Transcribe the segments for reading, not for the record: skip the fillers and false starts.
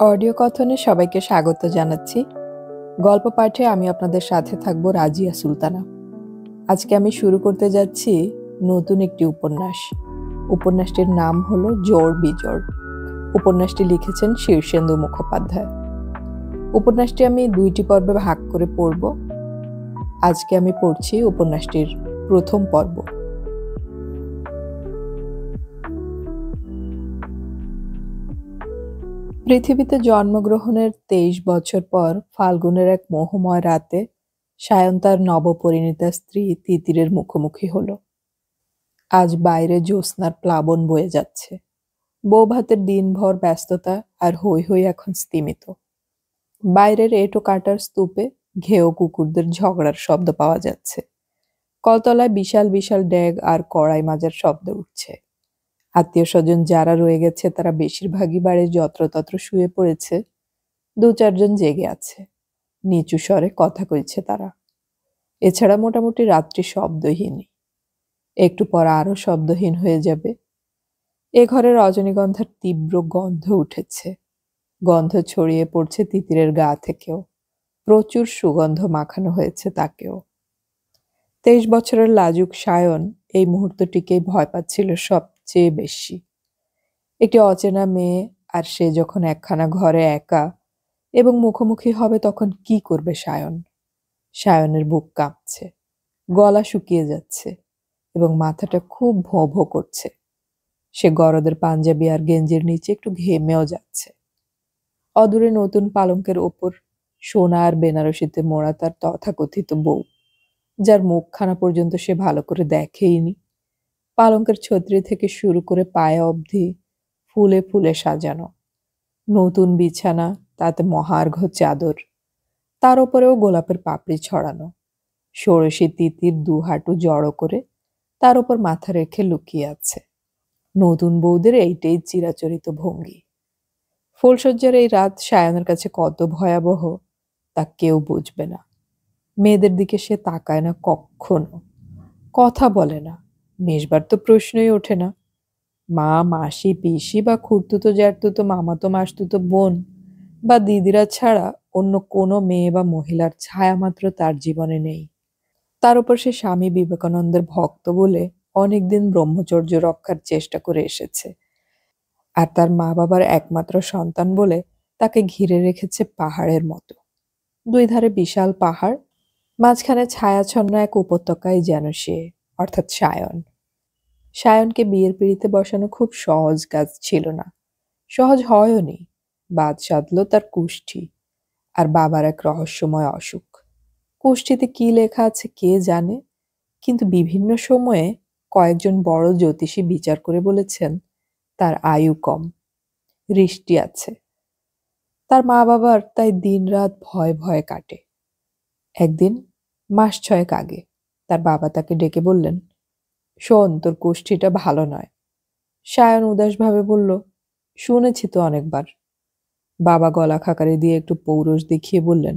Audio কথনে সবাইকে স্বাগত জানাচ্ছি। গল্প পাঠে আমি আপনাদের সাথে থাকবো রাজিয়া সুলতানা। আজকে আমি শুরু করতে যাচ্ছি নতুন একটি উপন্যাস। উপন্যাসটির নাম হলো জোড় বিজোড়। উপন্যাসটি লিখেছেন শীর্ষেন্দু মুখোপাধ্যায়। উপন্যাসটি আমি 2টি পর্বে ভাগ করে পড়ব। আজকে আমি পড়ছি উপন্যাসটির প্রথম পর্ব। পৃথিবীতে জন্মগ্রহণের 23 বছর পর ফাল্গুনের এক মোহময় রাতে সায়ন তার নবপরিণীতা স্ত্রী তিতিরের মুখোমুখি হলো। আজ বাইরে জ্যোৎস্নার প্লাবন বয়ে যাচ্ছে। বৌভাতের দিনভর ব্যস্ততা আর হৈ হৈ এখন স্তিমিত। বাইরের এঁটো কাটার স্তূপে ঘেয় কুকুরদের ঝগড়ার শব্দ পাওয়া যাচ্ছে। কলতলায় বিশাল বিশাল ড্যাগ আর কড়াই মাজার শব্দ উঠছে। আত্মীয় স্বজন যারা রয়ে গেছে তারা বেশিরভাগই বাড়ির যত্রতত্র শুয়ে পড়েছে। 2-4 জন জেগে আছে। নিচু স্বরে কথা কইছে তারা। এছাড়া মোটামুটি রাত্রি শব্দহীনই। একটু পর আরো শব্দহীন হয়ে যাবে। এ ঘরে রজনীগন্ধার তীব্র গন্ধ উঠেছে। গন্ধ ছড়িয়ে পড়ছে তিতিরের গা থেকেও। প্রচুর সুগন্ধ মাখানো হয়েছে তাকেও। 23 বছরের লাজুক সায়ন এই মুহূর্তটিকেই ভয় পাচ্ছিল সবচেয়ে বেশি। একটি অচেনা মেয়ে, আর সে যখন একখানা ঘরে একা এবং মুখোমুখি হবে তখন কি করবে সায়ন? সায়নের বুক কাঁপছে, গলা শুকিয়ে যাচ্ছে এবং মাথাটা খুব ভোঁ ভোঁ করছে। সে গরদের পাঞ্জাবি আর গেঞ্জির নিচে একটু ঘেমেও যাচ্ছে। অদূরে নতুন পালঙ্কের ওপর সোনা আর বেনারসিতে মোড়া তার তথাকথিত বউ, যার মুখখানা পর্যন্ত সে ভালো করে দেখেইনি। পালঙ্কের ছত্রি থেকে শুরু করে পায়ে অবধি ফুলে ফুলে সাজানো। নতুন বিছানা, তাতে মহার্ঘ চাদর, তার উপরেও গোলাপের পাপড়ি ছড়ানো। ষোড়শী তিতির 2 হাঁটু জড়ো করে তার উপর মাথা রেখে লুকিয়ে আছে। নতুন বউদের এইটাই চিরাচরিত ভঙ্গি। ফুলশয্যার এই রাত সায়নের কাছে কত ভয়াবহ তা কেউ বুঝবে না। মেয়েদের দিকে সে তাকায় না কখনো, কথা বলে না, মেশবার তো প্রশ্নই ওঠে না। মা, মাসি, পিসি বা খুড়তুতো জ্যাঠতুতো মামাতো মাসতুতো বোন বা দিদিরা ছাড়া অন্য কোনো মেয়ে বা মহিলার ছায়া মাত্র তার জীবনে নেই। তার উপর সে স্বামী বিবেকানন্দের ভক্ত বলে অনেকদিন ব্রহ্মচর্য রক্ষার চেষ্টা করে এসেছে, আর তার মা বাবার একমাত্র সন্তান বলে তাকে ঘিরে রেখেছে পাহাড়ের মতো। 2 ধারে বিশাল পাহাড়, মাঝখানে ছায়াছন্ন এক উপত্যকায় যেন সে, অর্থাৎ সায়ন। সায়নকে বিয়ের পিঁড়িতে বসানো খুব সহজ কাজ ছিল না। সহজ হয়ওনি। বাদ সাধল তার কুষ্ঠি আর বাবার এক রহস্যময় অসুখ। কুষ্ঠিতে কি লেখা আছে কে জানে, কিন্তু বিভিন্ন সময়ে কয়েকজন বড় জ্যোতিষী বিচার করে বলেছেন তার আয়ু কম, দৃষ্টি আছে। তার মা বাবার তাই দিনরাত ভয়ে ভয়ে কাটে। একদিন, মাস 6 আগে, তার বাবা তাকে ডেকে বললেন, শোন, তোর কুষ্ঠিটা ভালো নয়। সায়ন উদাসভাবে বলল, শুনেছি তো অনেকবার। বাবা গলা খাকারি দিয়ে একটু পৌরষ দেখিয়ে বললেন,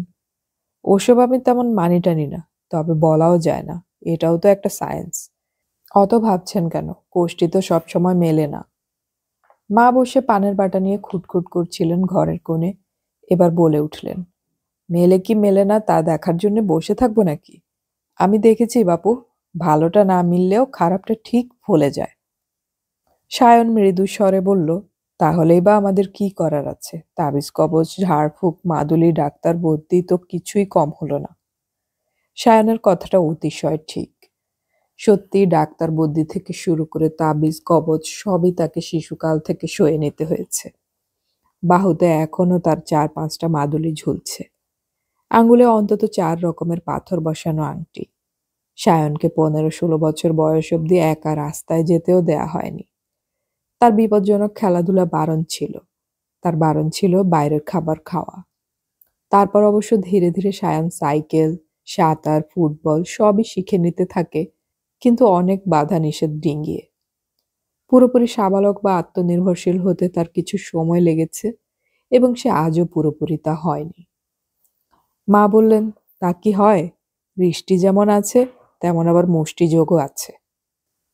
ওসব আমি তেমন মানি টানি না, তবে বলাও যায় না, এটাও তো একটা সায়েন্স। অত ভাবছেন কেন, কোষ্ঠী তো সবসময় মেলে না। মা বসে পানের বাটা নিয়ে খুটখুট করছিলেন ঘরের কোণে। এবার বলে উঠলেন, মেলে কি মেলে না তা দেখার জন্য বসে থাকবো নাকি? আমি দেখেছি বাপু, ভালোটা না মিললেও খারাপটা ঠিক ফলে যায়। সায়ন মৃদু স্বরে বলল, তাহলেই বা আমাদের কি করার আছে? তাবিজ কবচ, ঝাড়ফুঁক, মাদুলি, ডাক্তার, বদ্যি তো কিছুই কম হলো না। সায়নের কথাটা অতিশয় ঠিক। সত্যি ডাক্তার বদ্যি থেকে শুরু করে তাবিজ কবচ সবই তাকে শিশুকাল থেকে সয়ে নিতে হয়েছে। বাহুতে এখনো তার 4-5টা মাদুলি ঝুলছে। আঙুলে অন্তত 4 রকমের পাথর বসানো আংটি। সায়নকে 15-16 বছর বয়স অবধি একা রাস্তায় যেতেও দেয়া হয়নি। তার বিপজ্জনক খেলাধুলা বারণ ছিল। তার বারণ ছিল বাইরের খাবার খাওয়া। তারপর অবশ্য ধীরে ধীরে সায়ন সাইকেল, সাঁতার, ফুটবল সবই শিখে নিতে থাকে, কিন্তু অনেক বাধা নিষেধ ডিঙিয়ে। পুরোপুরি সাবালক বা আত্মনির্ভরশীল হতে তার কিছু সময় লেগেছে এবং সে আজও পুরোপুরি তা হয়নি। মা বললেন, তা কি হয়? বৃষ্টি যেমন আছে তেমন আবার মুষ্টিযোগও আছে।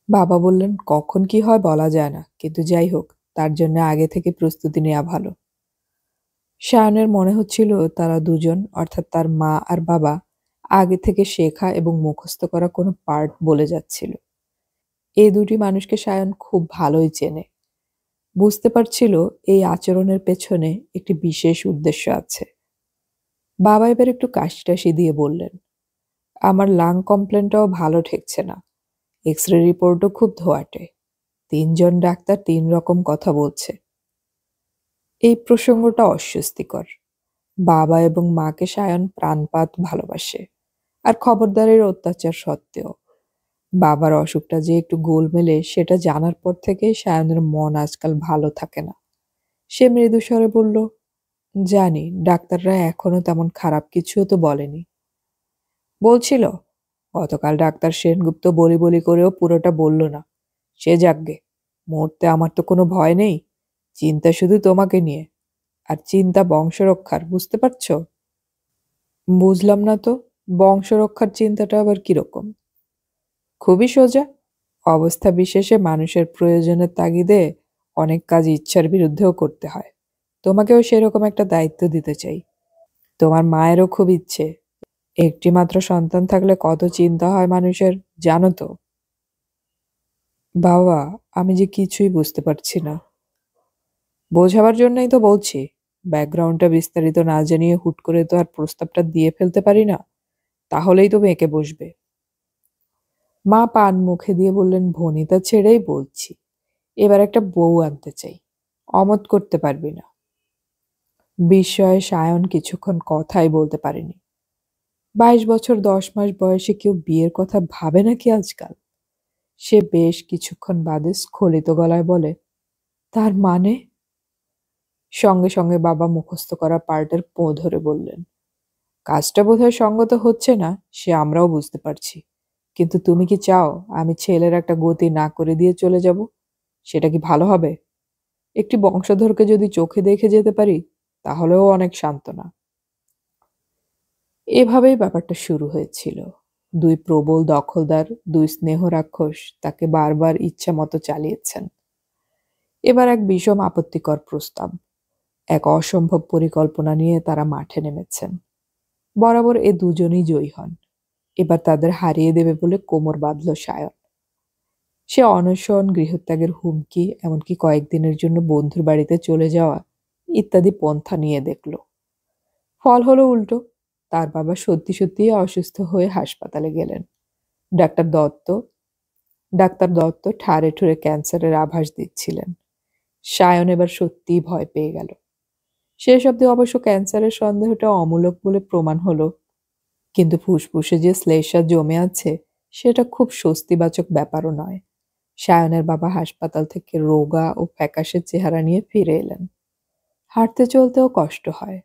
বাবা বললেন, কখন কি হয় বলা যায় না, কিন্তু যাই হোক, তার জন্য আগে থেকে প্রস্তুতি নেওয়া ভালো। শায়নের মনে হচ্ছিল তারা দুজন, অর্থাৎ তার মা আর বাবা, আগে থেকে শেখা এবং মুখস্থ করা কোনো পার্ট বলে যাচ্ছিল। এই দুটি মানুষকে শায়ন খুব ভালোই চেনে। বুঝতে পারছিল এই আচরণের পেছনে একটি বিশেষ উদ্দেশ্য আছে। বাবা এবার একটু কাশি-টাশি দিয়ে বললেন, আমার লাং কমপ্লেনটাও ভালো ঠেকছে না। এক্স-রে রিপোর্টও খুব ধোঁয়াটে। ৩ জন ডাক্তার ৩ রকম কথা বলছে। এই প্রসঙ্গটা অস্বস্তিকর। বাবা এবং মাকে শায়ন প্রাণপাত ভালোবাসে। আর খবরদারের অত্যাচার সত্ত্বেও বাবার অসুখটা যে একটু গোলমেলে সেটা জানার পর থেকে শায়নের মন আজকাল ভালো থাকে না। সে মৃদু স্বরে বলল, জানি ডাক্তাররা এখনো তেমন খারাপ কিছুও তো বলেনি। বলছিল, গতকাল ডাক্তার সেনগুপ্ত বলি বলি করেও পুরোটা বলল না। সে যাকগে, মরতে আমার তো কোনো ভয় নেই। চিন্তা শুধু তোমাকে নিয়ে। আর চিন্তা বংশরক্ষার, বুঝতে পারছো? বুঝলাম না তো, বংশরক্ষার চিন্তাটা আবার কিরকম? খুবই সোজা। অবস্থা বিশেষে মানুষের প্রয়োজনের তাগিদে অনেক কাজ ইচ্ছার বিরুদ্ধেও করতে হয়। তোমাকেও সেরকম একটা দায়িত্ব দিতে চাই। তোমার মায়েরও খুব ইচ্ছে। একটি মাত্র সন্তান থাকলে কত চিন্তা হয় মানুষের, জানো তো? বাবা, আমি যে কিছুই বুঝতে পারছি না। বোঝাবার জন্যই তো বলছি। ব্যাকগ্রাউন্ডটা বিস্তারিত না জানিয়ে হুট করে তো আর প্রস্তাবটা দিয়ে ফেলতে পারি না। তাহলেই তো মেয়েকে বসবে। মা পান মুখে দিয়ে বললেন, ভনিতা ছেড়েই বলছি। এবার একটা বউ আনতে চাই। অমত করতে পারবি না। বিস্ময়ে সায়ন কিছুক্ষণ কথাই বলতে পারেনি। 22 বছর 10 মাস বয়সে কেউ বিয়ের কথা ভাবে নাকি আজকাল? সে বেশ কিছুক্ষণ বাদে স্খলিত গলায় বলে, তার মানে? সঙ্গে সঙ্গে বাবা মুখস্থ করা পার্টের পো ধরে বললেন, কাজটা বোধহয় সঙ্গত হচ্ছে না, সে আমরাও বুঝতে পারছি। কিন্তু তুমি কি চাও আমি ছেলের একটা গতি না করে দিয়ে চলে যাব? সেটা কি ভালো হবে? একটি বংশধরকে যদি চোখে দেখে যেতে পারি, তাহলেও অনেক সান্ত্বনা। এভাবেই ব্যাপারটা শুরু হয়েছিল। 2 প্রবল দখলদার, 2 স্নেহ রাক্ষস তাকে বারবার ইচ্ছা মতো চালিয়েছেন। এবার এক বিষম আপত্তিকর প্রস্তাব, এক অসম্ভব পরিকল্পনা নিয়ে তারা মাঠে নেমেছেন। বরাবর এ দুজনই জয়ী হন। এবার তাদের হারিয়ে দেবে বলে কোমর বাঁধল সায়ন। সে অনশন, গৃহত্যাগের হুমকি, এমনকি কয়েকদিনের জন্য বন্ধুর বাড়িতে চলে যাওয়া ইত্যাদি পন্থা নিয়ে দেখল। ফল হলো উল্টো। তার বাবা সত্যি সত্যিই অসুস্থ হয়ে হাসপাতালে গেলেন। ডাক্তার দত্ত ডাক্তার দত্ত ঠাড়ে ঠুড়ে ক্যান্সারের আভাস দিচ্ছিলেন। সায়ন এবার সত্যিই ভয় পেয়ে গেল। শেষ অবধি অবশ্য ক্যান্সারের সন্দেহটা অমূলক বলে প্রমাণ হলো। কিন্তু ফুসফুসে যে শ্লেষ্মা জমে আছে সেটা খুব স্বস্তিবাচক ব্যাপারও নয়। সায়নের বাবা হাসপাতাল থেকে রোগা ও ফ্যাকাশে চেহারা নিয়ে ফিরে এলেন। হাঁটতে চলতেও কষ্ট হয়।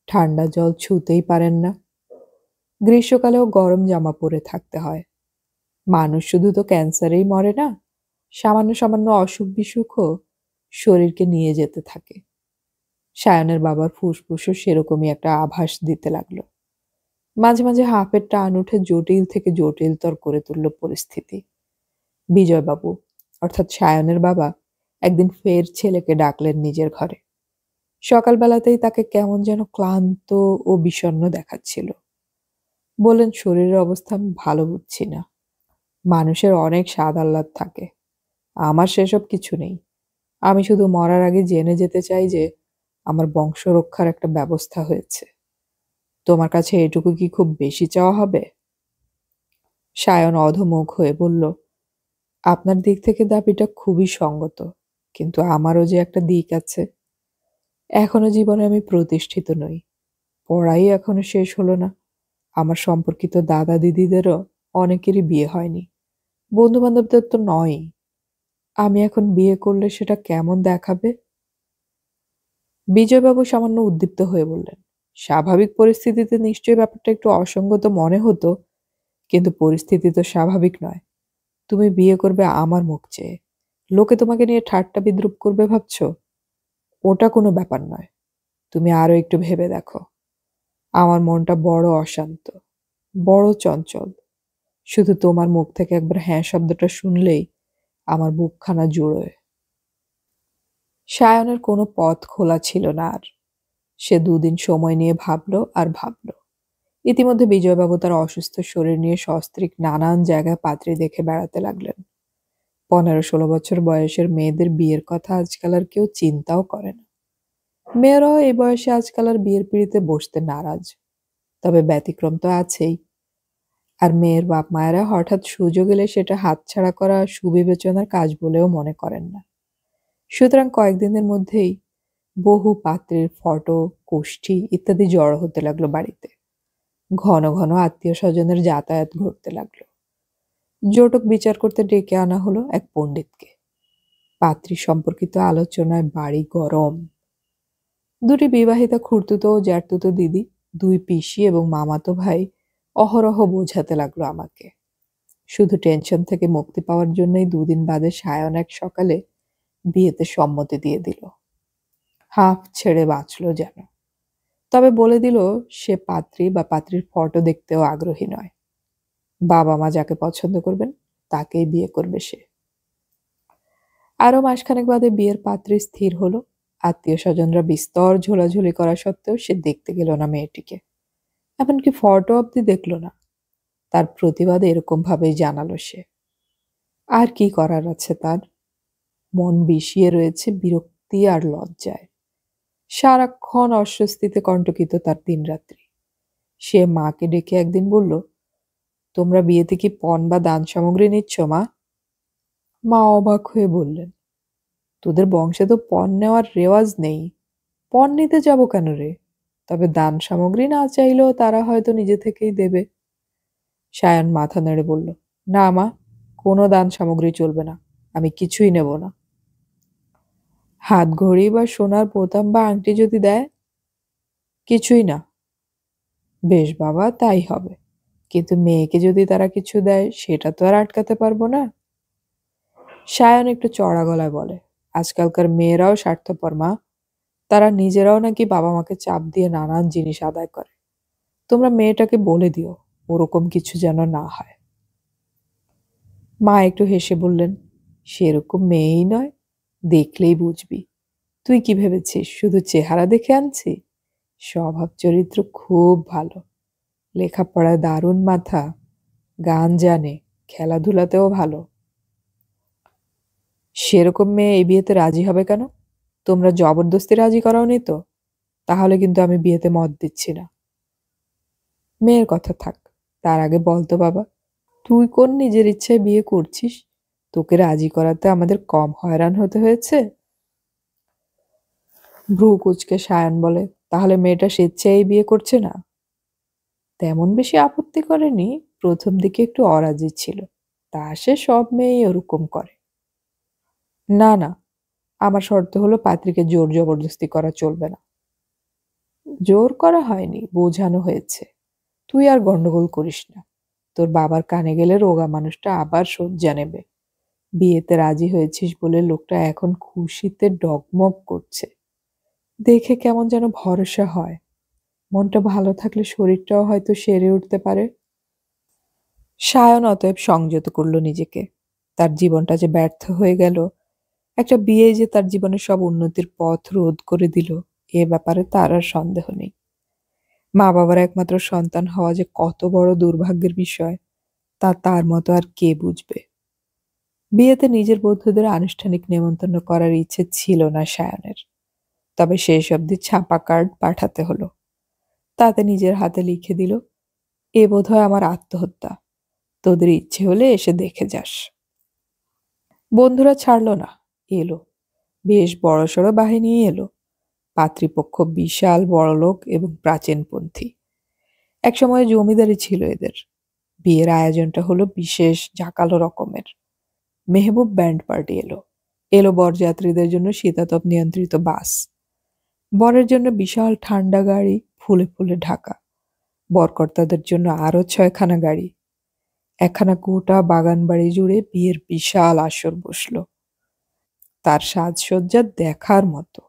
ঠান্ডা জল ছুঁতেই পারেন না। গ্রীষ্মকালেও গরম জামা পরে থাকতে হয়। মানুষ শুধু তো ক্যান্সারেই মরে না, সামান্য সামান্য অসুখ বিসুখও শরীরকে নিয়ে যেতে থাকে। সায়নের বাবার ফুসফুসও সেরকমই একটা আভাস দিতে লাগলো। মাঝে মাঝে হাঁফের টান উঠে জটিল থেকে জটিলতর করে তুলল পরিস্থিতি। বিজয়বাবু, অর্থাৎ সায়নের বাবা, একদিন ফের ছেলেকে ডাকলেন নিজের ঘরে। সকালবেলাতেই তাকে কেমন যেন ক্লান্ত ও বিষণ্ণ দেখাচ্ছিল। বললেন, শরীরের অবস্থা আমি ভালো বুঝছি না। মানুষের অনেক স্বাদ আহ্লাদ থাকে, আমার সেসব কিছু নেই। আমি শুধু মরার আগে জেনে যেতে চাই যে আমার বংশ রক্ষার একটা ব্যবস্থা হয়েছে। তোমার কাছে এটুকু কি খুব বেশি চাওয়া হবে? সায়ন অধমুখ হয়ে বলল, আপনার দিক থেকে দাবিটা খুবই সঙ্গত, কিন্তু আমারও যে একটা দিক আছে। এখনো জীবনে আমি প্রতিষ্ঠিত নই। পড়াই এখনো শেষ হলো না। আমার সম্পর্কিত দাদা দিদিদেরও অনেকেরই বিয়ে হয়নি। বন্ধু বান্ধবদের তো নয়ই। আমি এখন বিয়ে করলে সেটা কেমন দেখাবে? বিজয়বাবু সামান্য উদ্দীপ্ত হয়ে বললেন, স্বাভাবিক পরিস্থিতিতে নিশ্চয়ই ব্যাপারটা একটু অসঙ্গত মনে হতো, কিন্তু পরিস্থিতি তো স্বাভাবিক নয়। তুমি বিয়ে করবে আমার মুখ চেয়ে। লোকে তোমাকে নিয়ে ঠাট্টা বিদ্রুপ করবে ভাবছো? ওটা কোনো ব্যাপার নয়। তুমি আরো একটু ভেবে দেখো। আমার মনটা বড় অশান্ত, বড় চঞ্চল। শুধু তোমার মুখ থেকে একবার হ্যাঁ শব্দটা শুনলেই আমার বুকখানা জুড়োয়। সায়নের কোনো পথ খোলা ছিল না আর। সে 2 দিন সময় নিয়ে ভাবল আর ভাবল। ইতিমধ্যে বিজয়বাবু তার অসুস্থ শরীর নিয়ে সস্ত্রীক নানান জায়গায় পাত্রী দেখে বেড়াতে লাগলেন। 15-16 বছর বয়সের মেয়েদের বিয়ের কথা আজকাল আর কেউ চিন্তাও করে না। মেয়েরাও এই বয়সে আজকাল আর বিয়ের পিঁড়িতে বসতে নারাজ। তবে ব্যতিক্রম তো আছেই। আর মেয়ের বাপ মায়েরা হঠাৎ সুযোগ এলে সেটা হাতছাড়া করা সুবিবেচনার কাজ বলেও মনে করেন না। সুতরাং কয়েকদিনের মধ্যেই বহু পাত্রের ফটো, কোষ্ঠী ইত্যাদি জড়ো হতে লাগলো বাড়িতে। ঘন ঘন আত্মীয় স্বজনের যাতায়াত ঘটতে লাগলো। জোটক বিচার করতে ডেকে আনা হলো এক পণ্ডিতকে। পাত্রী সম্পর্কিত আলোচনায় বাড়ি গরম। 2টি বিবাহিতা খুড়তুতো ও জ্যাঠতুতো দিদি, 2 পিসি এবং মামাতো ভাই অহরহ বোঝাতে লাগলো আমাকে। শুধু টেনশন থেকে মুক্তি পাওয়ার জন্যই 2 দিন বাদে সায়ন এক সকালে বিয়েতে সম্মতি দিয়ে দিল। হাঁফ ছেড়ে বাঁচল যেন। তবে বলে দিল সে পাত্রী বা পাত্রীর ফটো দেখতেও আগ্রহী নয়। বাবা মা যাকে পছন্দ করবেন তাকেই বিয়ে করবে সে। আরো মাসখানেক বাদে বিয়ের পাত্রী স্থির হলো। আত্মীয় স্বজনরা বিস্তর ঝোলাঝুলি করা সত্ত্বেও সে দেখতে গেল না মেয়েটিকে। এমনকি ফটো অব্দি দেখল না। তার প্রতিবাদ এরকম ভাবেই জানালো সে। আর কি করার আছে তার? মন বিষিয়ে রয়েছে বিরক্তি আর লজ্জায়। সারাক্ষণ অস্বস্তিতে কণ্টকিত তার দিনরাত্রি। সে মাকে ডেকে একদিন বলল, তোমরা বিয়েতে কি পণ বা দান সামগ্রী নিচ্ছ মা? মা অবাক হয়ে বললেন, তোদের বংশে তো পণ নেওয়ার রেওয়াজ নেই। পণ নিতে যাব কেন রে? তবে দান সামগ্রী না চাইলেও তারা হয়তো নিজে থেকেই দেবে। সায়ন মাথা নেড়ে বলল, না মা, কোনো দান সামগ্রী চলবে না। আমি কিছুই নেব না। হাত ঘড়ি বা সোনার বোতাম বা আংটি যদি দেয়? কিছুই না। বেশ বাবা, তাই হবে। কিন্তু মেয়েকে যদি তারা কিছু দেয় সেটা তো আর আটকাতে পারবো না। সায়ন একটু চড়া গলায় বলে, আজকালকার মেয়েরাও স্বার্থপর মা। তারা নিজেরাও নাকি বাবা মাকে চাপ দিয়ে নানান জিনিস আদায় করে। তোমরা মেয়েটাকে বলে দিও ওরকম কিছু যেন না হয়। মা একটু হেসে বললেন, সেরকম মেয়েই নয়, দেখলেই বুঝবি। তুই কি ভেবেছিস শুধু চেহারা দেখে আনছি? স্বভাব চরিত্র খুব ভালো, লেখাপড়ায় দারুণ মাথা, গান জানে, খেলাধুলাতেও ভালো। সেরকম মেয়ে এই বিয়েতে রাজি হবে কেন? তোমরা জবরদস্তি রাজি করাওনি তো? তাহলে কিন্তু আমি বিয়েতে মত দিচ্ছি না। মেয়ের কথা থাক, তার আগে বলতো বাবা, তুই কোন নিজের ইচ্ছায় বিয়ে করছিস? তোকে রাজি করাতে আমাদের কম হয়রান হতে হয়েছে? ভ্রু কুঁচকে সায়ন বলে, তাহলে মেয়েটা স্বেচ্ছায় বিয়ে করছে না? তেমন বেশি আপত্তি করেনি, প্রথম দিকে একটু অরাজি ছিল। তা সে সব মেয়েই ওরকম করে। না না, আমার শর্ত হলো পাত্রীকে জোর জবরদস্তি করা চলবে না। জোর করা হয়নি, বোঝানো হয়েছে। তুই আর গন্ডগোল করিস না। তোর বাবার কানে গেলে রোগা মানুষটা আবার শয্যা নেবে। বিয়েতে রাজি হয়েছিস বলে লোকটা এখন খুশিতে ডগমগ করছে। দেখে কেমন যেন ভরসা হয়। মনটা ভালো থাকলে শরীরটাও হয়তো সেরে উঠতে পারে। সায়ন অতএব সংযত করল নিজেকে। তার জীবনটা যে ব্যর্থ হয়ে গেল, একটা বিয়ে যে তার জীবনের সব উন্নতির পথ রোধ করে দিল, এ ব্যাপারে তার আর সন্দেহ নেই। মা বাবার একমাত্র সন্তান হওয়া যে কত বড় দুর্ভাগ্যের বিষয়, তা তার মতো আর কে বুঝবে। বিয়েতে নিজের বন্ধুদের আনুষ্ঠানিক নেমন্তন্ন করার ইচ্ছে ছিল না সায়নের। তবে শেষ অবধি ছাপা কার্ড পাঠাতে হলো। তাতে নিজের হাতে লিখে দিল, এ বোধহয় আমার আত্মহত্যা। তোদের ইচ্ছে হলে এসে দেখে যাস। বন্ধুরা ছাড়ল না, এলো। বেশ বড়সড় বাহিনী এলো। পাত্রীপক্ষ বিশাল বড়লোক এবং প্রাচীনপন্থী। একসময় জমিদারি ছিল এদের। বিয়ের আয়োজনটা হলো বিশেষ জাঁকালো রকমের। মেহবুব ব্যান্ড পার্টি এলো। এলো বরযাত্রীদের জন্য শীতাতপ নিয়ন্ত্রিত বাস। বরের জন্য বিশাল ঠান্ডা গাড়ি ফুলে ফুলে ঢাকা। বরকর্তাদের জন্য আরো 6খানা গাড়ি। একখানা গোটা বাগান বাড়ি জুড়ে বিয়ের বিশাল আসর বসল। তার সাজসজ্জা দেখার মতো।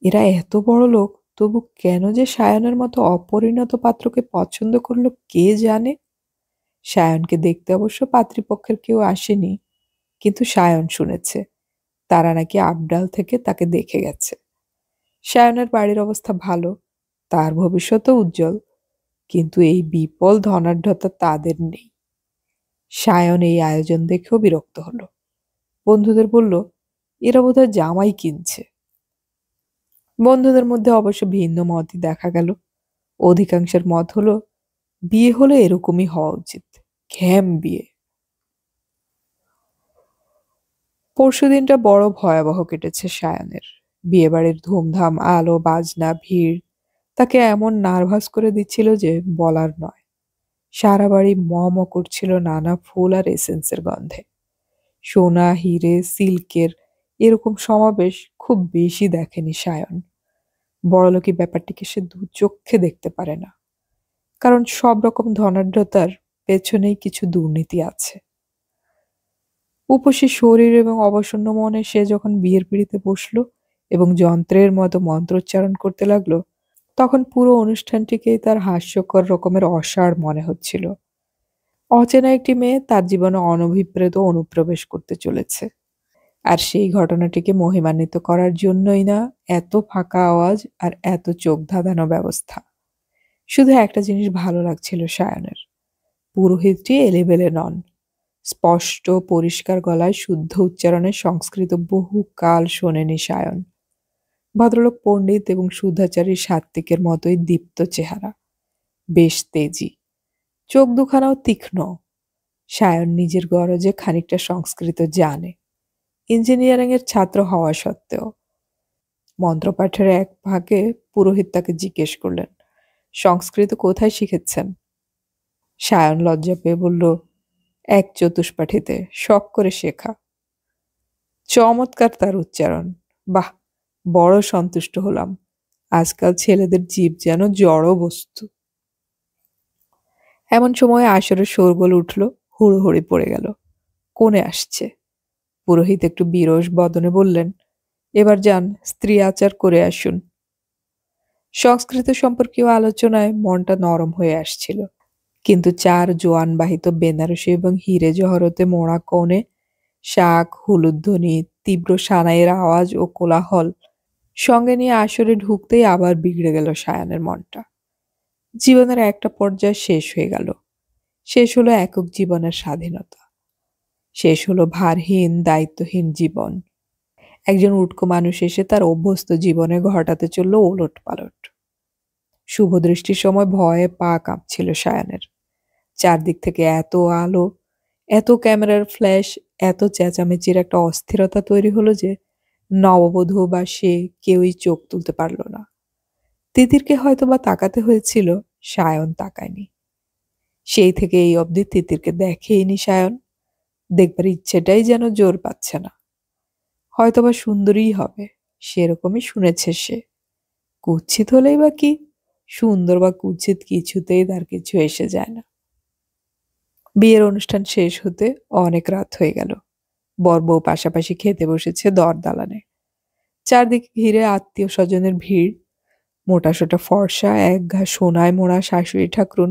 এরা এত বড় লোক, তবু কেন যে সায়নের মতো অপরিণত পাত্রকে পছন্দ করলো কে জানে। সায়নকে দেখতে অবশ্য পাত্রীপক্ষের কেউ আসেনি, কিন্তু সায়ন শুনেছে তারা নাকি আবডাল থেকে তাকে দেখে গেছে। সায়নের বাড়ির অবস্থা ভালো, তার ভবিষ্যতও উজ্জ্বল, কিন্তু এই বিপুল ধনাঢ্যতা তাদের নেই। সায়ন এই আয়োজন দেখেও বিরক্ত হলো। বন্ধুদের বলল, এরা বোধহয় জামাই কিনছে। বন্ধুদের মধ্যে অবশ্য ভিন্ন মতই দেখা গেল। অধিকাংশের মত হলো, বিয়ে হলে এরকমই হওয়া উচিত, ঘ্যাম বিয়ে। পরশুদিনটা বড় ভয়াবহ কেটেছে সায়নের। বিয়েবাড়ির ধুমধাম, আলো, বাজনা, ভিড় তাকে এমন নার্ভাস করে দিচ্ছিল যে বলার নয়। সারা বাড়ি ম ম করছিল নানা ফুল আর এসেন্সের গন্ধে। সোনা, হিরে, সিল্কের এরকম সমাবেশ খুব বেশি দেখেনি সায়ন। বড়লোকি ব্যাপারটিকে সে দু চক্ষে দেখতে পারে না, কারণ সব রকম ধনাঢ্যতার পেছনেই কিছু দুর্নীতি আছে। উপসী শরীর এবং অবসন্ন মনে সে যখন বিয়ের পিঁড়িতে বসল এবং যন্ত্রের মতো মন্ত্রোচ্চারণ করতে লাগলো, তখন পুরো অনুষ্ঠানটিকেই তার হাস্যকর রকমের অসাড় মনে হচ্ছিল। অচেনা একটি মেয়ে তার জীবনে অনভিপ্রেত অনুপ্রবেশ করতে চলেছে, আর সেই ঘটনাটিকে মহিমান্বিত করার জন্যই না এত ফাঁকা আওয়াজ আর এত চোখ ধাঁধানো ব্যবস্থা। শুধু একটা জিনিস ভালো লাগছিল সায়নের, পুরোহিতটি এলেবেলে নন। স্পষ্ট পরিষ্কার গলায় শুদ্ধ উচ্চারণে সংস্কৃত বহু কাল শোনেনি সায়ন। ভদ্রলোক পণ্ডিত এবং শুদ্ধাচারী সাত্ত্বিকের মতোই দীপ্ত চেহারা, বেশ তেজি, চোখ দুখানাও তীক্ষ্ণ। সায়ন নিজের গরজে খানিকটা সংস্কৃত জানে, ইঞ্জিনিয়ারিং এর ছাত্র হওয়া সত্ত্বেও। মন্ত্রপাঠের এক ভাগে পুরোহিত তাকে জিজ্ঞেস করলেন, সংস্কৃত কোথায় শিখেছেন? সায়ন লজ্জা পেয়ে বলল, এক চতুষ্পাঠীতে, শখ করে শেখা। চমৎকার তার উচ্চারণ, বাহ, বড় সন্তুষ্ট হলাম। আজকাল ছেলেদের জীব যেন জড় বস্তু। এমন সময় আসরের শোরগোল উঠল, হুড়োহুড়ি পড়ে গেল। কোণে আসছে। পুরোহিত একটু বিরস বদনে বললেন, এবার যান, স্ত্রী আচার করে আসুন। সংস্কৃত সম্পর্কীয় আলোচনায় মনটা নরম হয়ে আসছিল, কিন্তু চার জোয়ানবাহিত বেনারসি এবং হিরে জহরতে মোড়া কোণে শাক, হুলুধ্বনি, তীব্র সানাইয়ের আওয়াজ ও কোলাহল সঙ্গে নিয়ে আসরে ঢুকতেই আবার বিগড়ে গেল সায়ানের মনটা। জীবনের একটা পর্যায় শেষ হয়ে গেল। শেষ হলো একক জীবনের স্বাধীনতা, শেষ হলো ভারহীন দায়িত্বহীন জীবন। একজন উটকো মানুষ এসে তার অভ্যস্ত জীবনে ঘটাতে চলল ওলট পালট। শুভদৃষ্টির সময় ভয়ে পা কাঁপছিল সায়ানের। চারদিক থেকে এত আলো, এত ক্যামেরার ফ্ল্যাশ, এত চেঁচামেচির একটা অস্থিরতা তৈরি হলো যে নববধূ বা সে কেউই চোখ তুলতে পারল না। তিতিরকে হয়তো বা তাকাতে হয়েছিল, সায়ন তাকায়নি। সেই থেকে এই অবধি তিতিরকে দেখেইনি সায়ন। দেখবার ইচ্ছেটাই যেন জোর পাচ্ছে না। হয়তোবা সুন্দরীই হবে, সেরকমই শুনেছে সে। কুৎসিত হলেই বা কি, সুন্দর বা কুৎসিত কিছুতেই তার কিছু এসে যায় না। বিয়ের অনুষ্ঠান শেষ হতে অনেক রাত হয়ে গেল। বর বউ পাশাপাশি খেতে বসেছে দর দালানে। চারদিকে ঘিরে আত্মীয় স্বজনের ভিড়। মোটাসোটা ফর্সা এক ঘা সোনায় মোড়া শাশুড়ি ঠাকরুন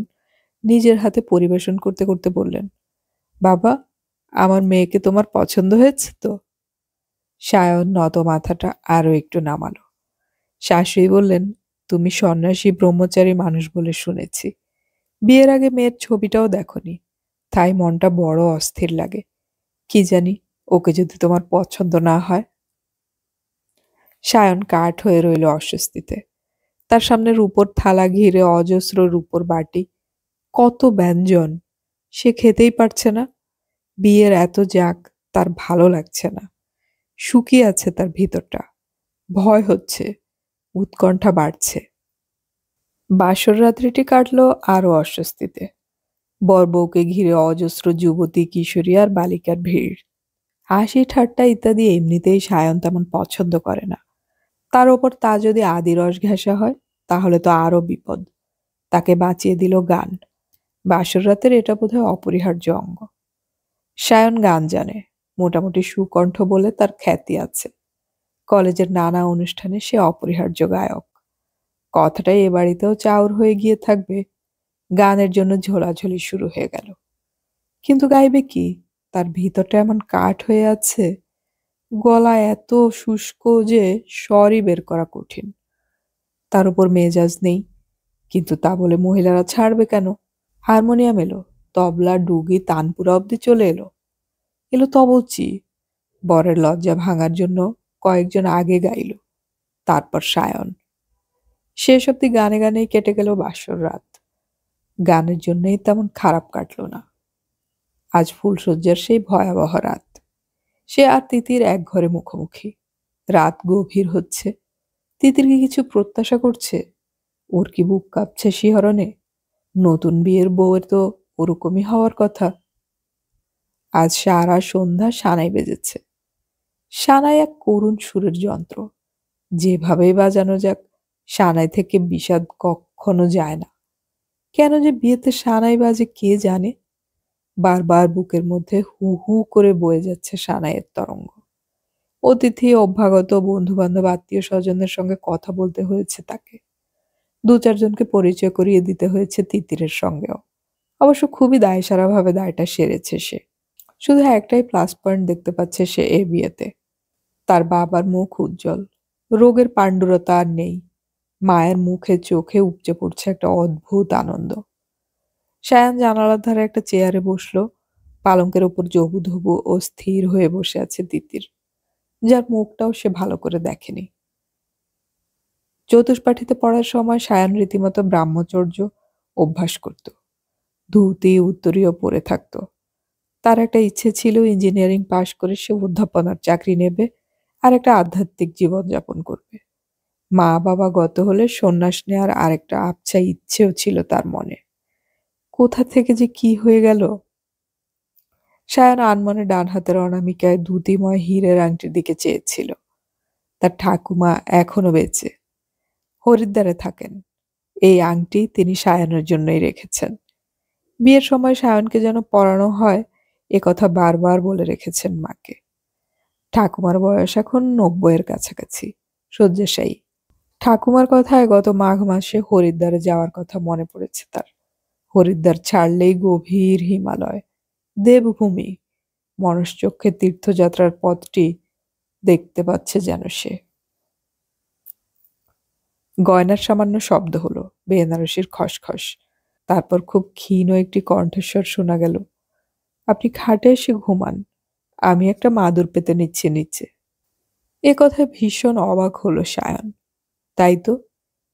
নিজের হাতে পরিবেশন করতে করতে বললেন, বাবা, আমার মেয়েকে তোমার পছন্দ হয়েছে তো? সায়ন নত মাথাটা আরো একটু নামালো। শাশুড়ি বললেন, তুমি সন্ন্যাসী ব্রহ্মচারী মানুষ বলে শুনেছি। বিয়ের আগে মেয়ের ছবিটাও দেখনি, তাই মনটা বড় অস্থির লাগে। কি জানি, ওকে যদি তোমার পছন্দ না হয়। সায়ন কাঠ হয়ে রইল অস্বস্তিতে। তার সামনে রূপোর থালা ঘিরে অজস্র রূপোর বাটি, কত ব্যঞ্জন, সে খেতেই পারছে না। বিয়ের এত যাক, তার ভালো লাগছে না। শুকিয়ে আছে তার ভিতরটা, ভয় হচ্ছে, উৎকণ্ঠা বাড়ছে। বাসর রাত্রিটি কাটলো আরো অস্বস্তিতে। বর বউকে ঘিরে অজস্র যুবতী, কিশোরী আর বালিকার ভিড়। হাসি ঠাট্টা ইত্যাদি এমনিতেই সায়ন তেমন পছন্দ করে না। তার ওপর তা যদি আদিরস ঘেঁষা হয়, তাহলে তো আরো বিপদ। তাকে বাঁচিয়ে দিল গান। বাসর রাতের এটা বোধহয় অপরিহার্য অঙ্গ। সায়ন গান জানে, মোটামুটি সুকণ্ঠ বলে তার খ্যাতি আছে। কলেজের নানা অনুষ্ঠানে সে অপরিহার্য গায়ক। কথাটাই এ বাড়িতেও চাউর হয়ে গিয়ে থাকবে। গানের জন্য ঝোলাঝুলি শুরু হয়ে গেল। কিন্তু গাইবে কি? তার ভিতরটা এমন কাঠ হয়ে আছে, গলা এত শুষ্ক যে স্বরই বের করা কঠিন। তার উপর মেজাজ নেই, কিন্তু তা বলে মহিলারা ছাড়বে কেন? হারমোনিয়াম এলো, তবলা, ডুগি, তানপুরা অব্দি চলে এলো। এলো তবচি। বরের লজ্জা ভাঙার জন্য কয়েকজন আগে গাইল, তারপর সায়ন। শেষ অব্দি গানে গানেই কেটে গেল বাসর রাত। গানের জন্যই তেমন খারাপ কাটল না। আজ ফুলশয্যার সেই ভয়াবহ রাত। সে আর তিতির এক ঘরে মুখোমুখি। রাত গভীর হচ্ছে। তিতির কি কিছু প্রত্যাশা করছে? ওর কি বুক কাঁপছে শিহরণে? নতুন বিয়ের বউয়ের তো ওরকমই হওয়ার কথা। আজ সারা সন্ধ্যা সানাই বেজেছে। সানাই এক করুণ সুরের যন্ত্র। যেভাবেই বাজানো যাক, সানাই থেকে বিষাদ কখনো যায় না। কেন যে বিয়েতে সানাই বাজে কে জানে। বারবার বুকের মধ্যে হু হু করে বয়ে যাচ্ছে সানাইয়ের তরঙ্গ। অতিথি, অভ্যাগত, বন্ধু বান্ধব, আত্মীয় স্বজনদের সঙ্গে কথা বলতে হয়েছে তাকে। দু চারজনকে পরিচয় করিয়ে দিতে হয়েছে তিতিরের সঙ্গেও। অবশ্য খুবই দায়সারাভাবে দায়টা সেরেছে সে। শুধু একটাই প্লাস পয়েন্ট দেখতে পাচ্ছে সে এ বিয়েতে। তার বাবার মুখ উজ্জ্বল। রোগের পাণ্ডুরতা আর নেই। মায়ের মুখে চোখে উপচে পড়ছে একটা অদ্ভুত আনন্দ। সায়ান জানালার ধারে একটা চেয়ারে বসলো। পালঙ্কের ওপর জবুধবু ও স্থির হয়ে বসে আছে তিতির, যার মুখটাও সে ভালো করে দেখেনি। চতুষ্পাঠীতে পড়ার সময় সায়ান রীতিমতো ব্রাহ্মচর্য অভ্যাস করত। ধুতি উত্তরীয় পরে থাকত। তার একটা ইচ্ছে ছিল ইঞ্জিনিয়ারিং পাশ করে সে অধ্যাপনার চাকরি নেবে আর একটা আধ্যাত্মিক জীবনযাপন করবে। মা বাবা গত হলে সন্ন্যাস নেওয়ার আরেকটা আবছা ইচ্ছেও ছিল তার মনে। কোথা থেকে যে কি হয়ে গেল। সায়ান আনমনে ডান হাতের অনামিকায় ধুতিময় হীরের আংটির দিকে চেয়েছিল। তার ঠাকুমা এখনো বেঁচে, হরিদ্বারে থাকেন। এই আংটি তিনি সায়ানের জন্যই রেখেছেন। বিয়ের সময় সায়নকে যেন পরানো হয় এ কথা বারবার বলে রেখেছেন মাকে। ঠাকুমার বয়স এখন ৯০-এর কাছাকাছি, শয্যাশায়ী। ঠাকুমার কথায় গত মাঘ মাসে হরিদ্বারে যাওয়ার কথা মনে পড়েছে তার। হরিদ্বার ছাড়লেই গভীর হিমালয়, দেবভূমি। মনশ্চক্ষে তীর্থযাত্রার পথটি দেখতে পাচ্ছে যেন সে। গয়নার সামান্য শব্দ হলো, বেনারসির খসখস। তারপর খুব ক্ষীণ একটি কণ্ঠস্বর শোনা গেল, আপনি খাটে এসে ঘুমান, আমি একটা মাদুর পেতে নিচ্ছে নিচে। এ কথায় ভীষণ অবাক হলো সায়ন। তাই তো,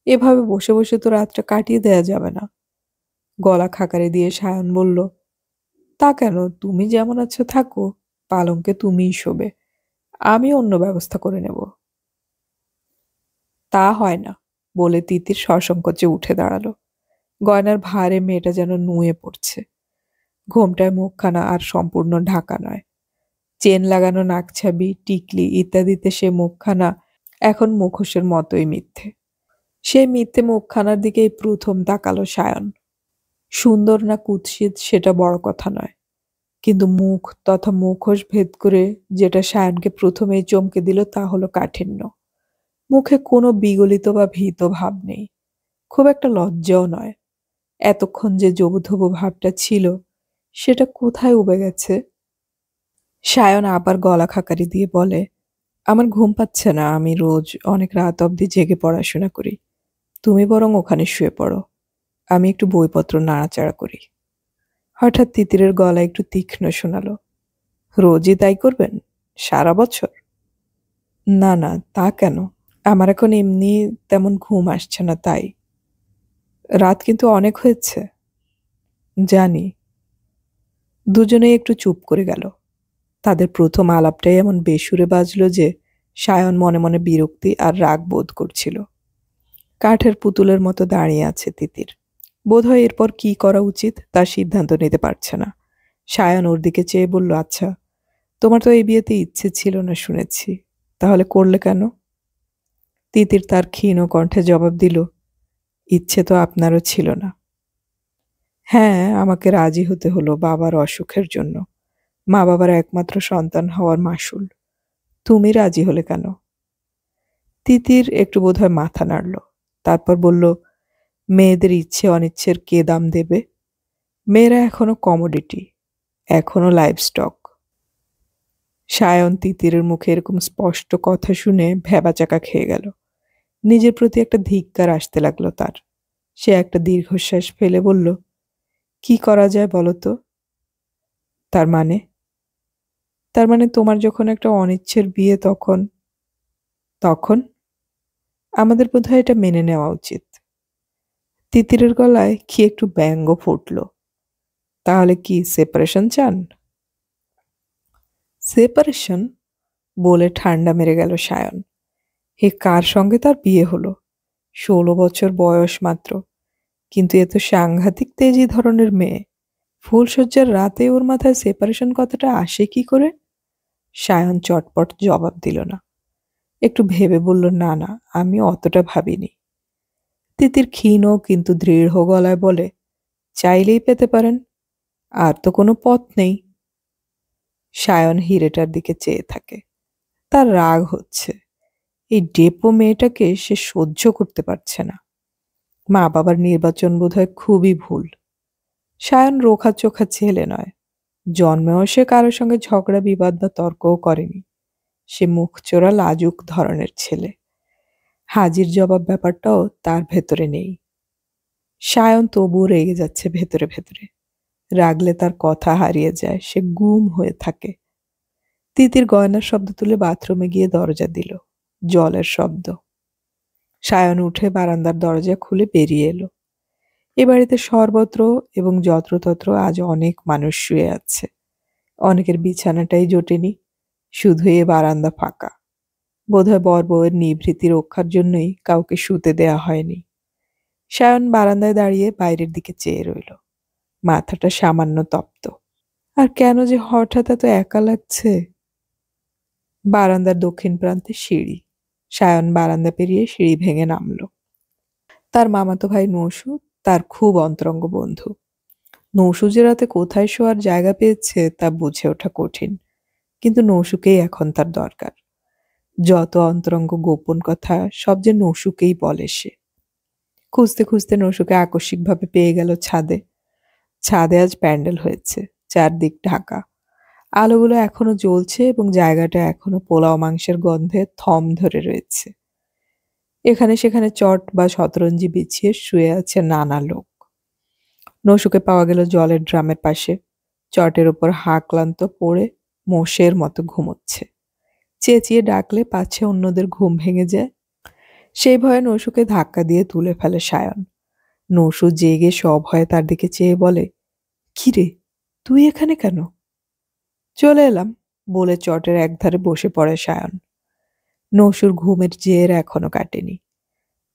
এভাবে বসে বসে তো রাতটা কাটিয়ে দেয়া যাবে না। গলা খাকারে দিয়ে সায়ন বলল, তা কেন, তুমি যেমন আছো থাকো, পালঙ্কে তুমিই শোবে, আমি অন্য ব্যবস্থা করে নেব। তা হয় না, বলে তিতির সসংকোচে উঠে দাঁড়ালো। গয়নার ভারে মেয়েটা যেন নুয়ে পড়ছে। ঘোমটায় মুখখানা আর সম্পূর্ণ ঢাকা নয়। চেন লাগানো নাকছাবি, টিকলি ইত্যাদিতে সে মুখখানা এখন মুখোশের মতোই মিথ্যে। সে মিথ্যে মুখখানার দিকেই প্রথম তাকালো সায়ন। সুন্দর না কুৎসিত সেটা বড় কথা নয়, কিন্তু মুখ তথা মুখোশ ভেদ করে যেটা সায়নকে প্রথমেই চমকে দিল তা হলো কাঠিন্য। মুখে কোনো বিগলিত বা ভীত ভাব নেই, খুব একটা লজ্জাও নয়। এতক্ষণ যে জবুথবু ভাবটা ছিল সেটা কোথায় উবে গেছে। সায়ন আবার গলা খাকারি দিয়ে বলে, আমার ঘুম পাচ্ছে না, আমি রোজ অনেক রাত অবধি জেগে পড়াশোনা করি। তুমি বরং ওখানে শুয়ে পড়ো, আমি একটু বইপত্র নাড়াচাড়া করি। হঠাৎ তিতিরের গলা একটু তীক্ষ্ণ শোনালো, রোজই তাই করবেন? সারা বছর? না না, তা কেন, আমার এখন এমনি তেমন ঘুম আসছে না তাই। রাত কিন্তু অনেক হয়েছে। জানি। দুজনেই একটু চুপ করে গেল। তাদের প্রথম আলাপটাই এমন বেসুরে বাজল যে সায়ন মনে মনে বিরক্তি আর রাগ বোধ করছিল। কাঠের পুতুলের মতো দাঁড়িয়ে আছে তিতির। বোধহয় এরপর কি করা উচিত তার সিদ্ধান্ত নিতে পারছে না। সায়ন ওর দিকে চেয়ে বলল, আচ্ছা, তোমার তো এই বিয়েতে ইচ্ছে ছিল না শুনেছি, তাহলে করলে কেন? তিতির তার ক্ষীণ কণ্ঠে জবাব দিল, ইচ্ছে তো আপনারও ছিল না। হ্যাঁ, আমাকে রাজি হতে হলো বাবার অসুখের জন্য, মা বাবার একমাত্র সন্তান হওয়ার মাসুল। তুমি রাজি হলে কেন? তিতির একটু বোধহয় মাথা নাড়ল, তারপর বলল, মেয়েদের ইচ্ছে অনিচ্ছের কে দাম দেবে? মেয়েরা এখনো কমোডিটি, এখনো লাইভ স্টক। সায়ন তিতিরের মুখে এরকম স্পষ্ট কথা শুনে ভ্যাবাচাকা খেয়ে গেল। নিজের প্রতি একটা ধিক্কার আসতে লাগলো তার। সে একটা দীর্ঘশ্বাস ফেলে বলল, কি করা যায় বলো তো? তার মানে? তার মানে তোমার যখন একটা অনিচ্ছের বিয়ে তখন? তখন আমাদের বোধহয় এটা মেনে নেওয়া উচিত। তিতিরের গলায় কি একটু ব্যঙ্গ ফুটল। তাহলে কি সেপারেশন চান? সেপারেশন? বলে ঠান্ডা মেরে গেল সায়ন। হে, কার সঙ্গে তার বিয়ে হলো? 16 বছর বয়স মাত্র, কিন্তু এ তো সাংঘাতিক তেজি ধরনের মেয়ে। ফুলশয্যার রাতে ওর মাথায় সেপারেশন কথাটা আসে কি করে? সায়ন চটপট জবাব দিল না। একটু ভেবে বলল, না না, আমি অতটা ভাবিনি। তিতির ক্ষীণ কিন্তু দৃঢ় গলায় বলে, চাইলেই পেতে পারেন, আর তো কোনো পথ নেই। সায়ন হিরেটার দিকে চেয়ে থাকে। তার রাগ হচ্ছে। এই ডেপো মেয়েটাকে সে সহ্য করতে পারছে না। মা বাবার নির্বাচন বোধহয় খুবই ভুল। সায়ন রোখা চোখা ছেলে নয়। জন্মেও সে কারোর সঙ্গে ঝগড়া বিবাদ বা তর্কও করেনি। সে মুখচোরা লাজুক ধরনের ছেলে। হাজির জবাব ব্যাপারটাও তার ভেতরে নেই। সায়ন তবুও রেগে যাচ্ছে ভেতরে ভেতরে। রাগলে তার কথা হারিয়ে যায়, সে গুম হয়ে থাকে। তিতির গয়নার শব্দ তুলে বাথরুমে গিয়ে দরজা দিল। জলের শব্দ। সায়ন উঠে বারান্দার দরজা খুলে বেরিয়ে এলো। এ বাড়িতে সর্বত্র এবং যত্রতত্র আজ অনেক মানুষ শুয়ে আছে। অনেকের বিছানাটাই জোটেনি, শুধু এ বারান্দা ফাঁকা। বোধহয় বর বউয়ের নিভৃতি রক্ষার জন্যই কাউকে শুতে দেয়া হয়নি। সায়ন বারান্দায় দাঁড়িয়ে বাইরের দিকে চেয়ে রইল। মাথাটা সামান্য তপ্ত। আর কেন যে হঠাৎ এত একা লাগছে। বারান্দার দক্ষিণ প্রান্তে সিঁড়ি। সায়ন বারান্দা পেরিয়ে সিঁড়ি ভেঙে নামল। তার মামাতো ভাই নৌসু তার খুব অন্তরঙ্গ বন্ধু। নৌসু যে রাতে কোথায় শোয়ার জায়গা পেয়েছে তা বুঝে ওঠা কঠিন, কিন্তু নৌসুকেই এখন তার দরকার। যত অন্তরঙ্গ গোপন কথা সব যে নৌসুকেই বলে সে। খুঁজতে খুঁজতে নৌসুকে আকস্মিকভাবে পেয়ে গেল ছাদে। ছাদে আজ প্যান্ডেল হয়েছে, চারদিক ঢাকা। আলোগুলো এখনো জ্বলছে এবং জায়গাটা এখনো পোলাও মাংসের গন্ধে থম ধরে রয়েছে। এখানে সেখানে চট বা শতরঞ্জি বিছিয়ে শুয়ে আছে নানা লোক। নৌসুকে পাওয়া গেল জলের ড্রামের পাশে। চটের ওপর হা ক্লান্ত পড়ে মোষের মতো ঘুমোচ্ছে। চেঁচিয়ে ডাকলে পাছে অন্যদের ঘুম ভেঙে যায়। সেই ভয়ে নৌসুকে ধাক্কা দিয়ে তুলে ফেলে সায়ন। নৌসু জেগে সভয়ে তার দিকে চেয়ে বলে, কিরে, তুই এখানে কেন? চলে এলাম, বলে চটের একধারে বসে পড়ে সায়ন। নৌসুর ঘুমের জের এখনো কাটেনি।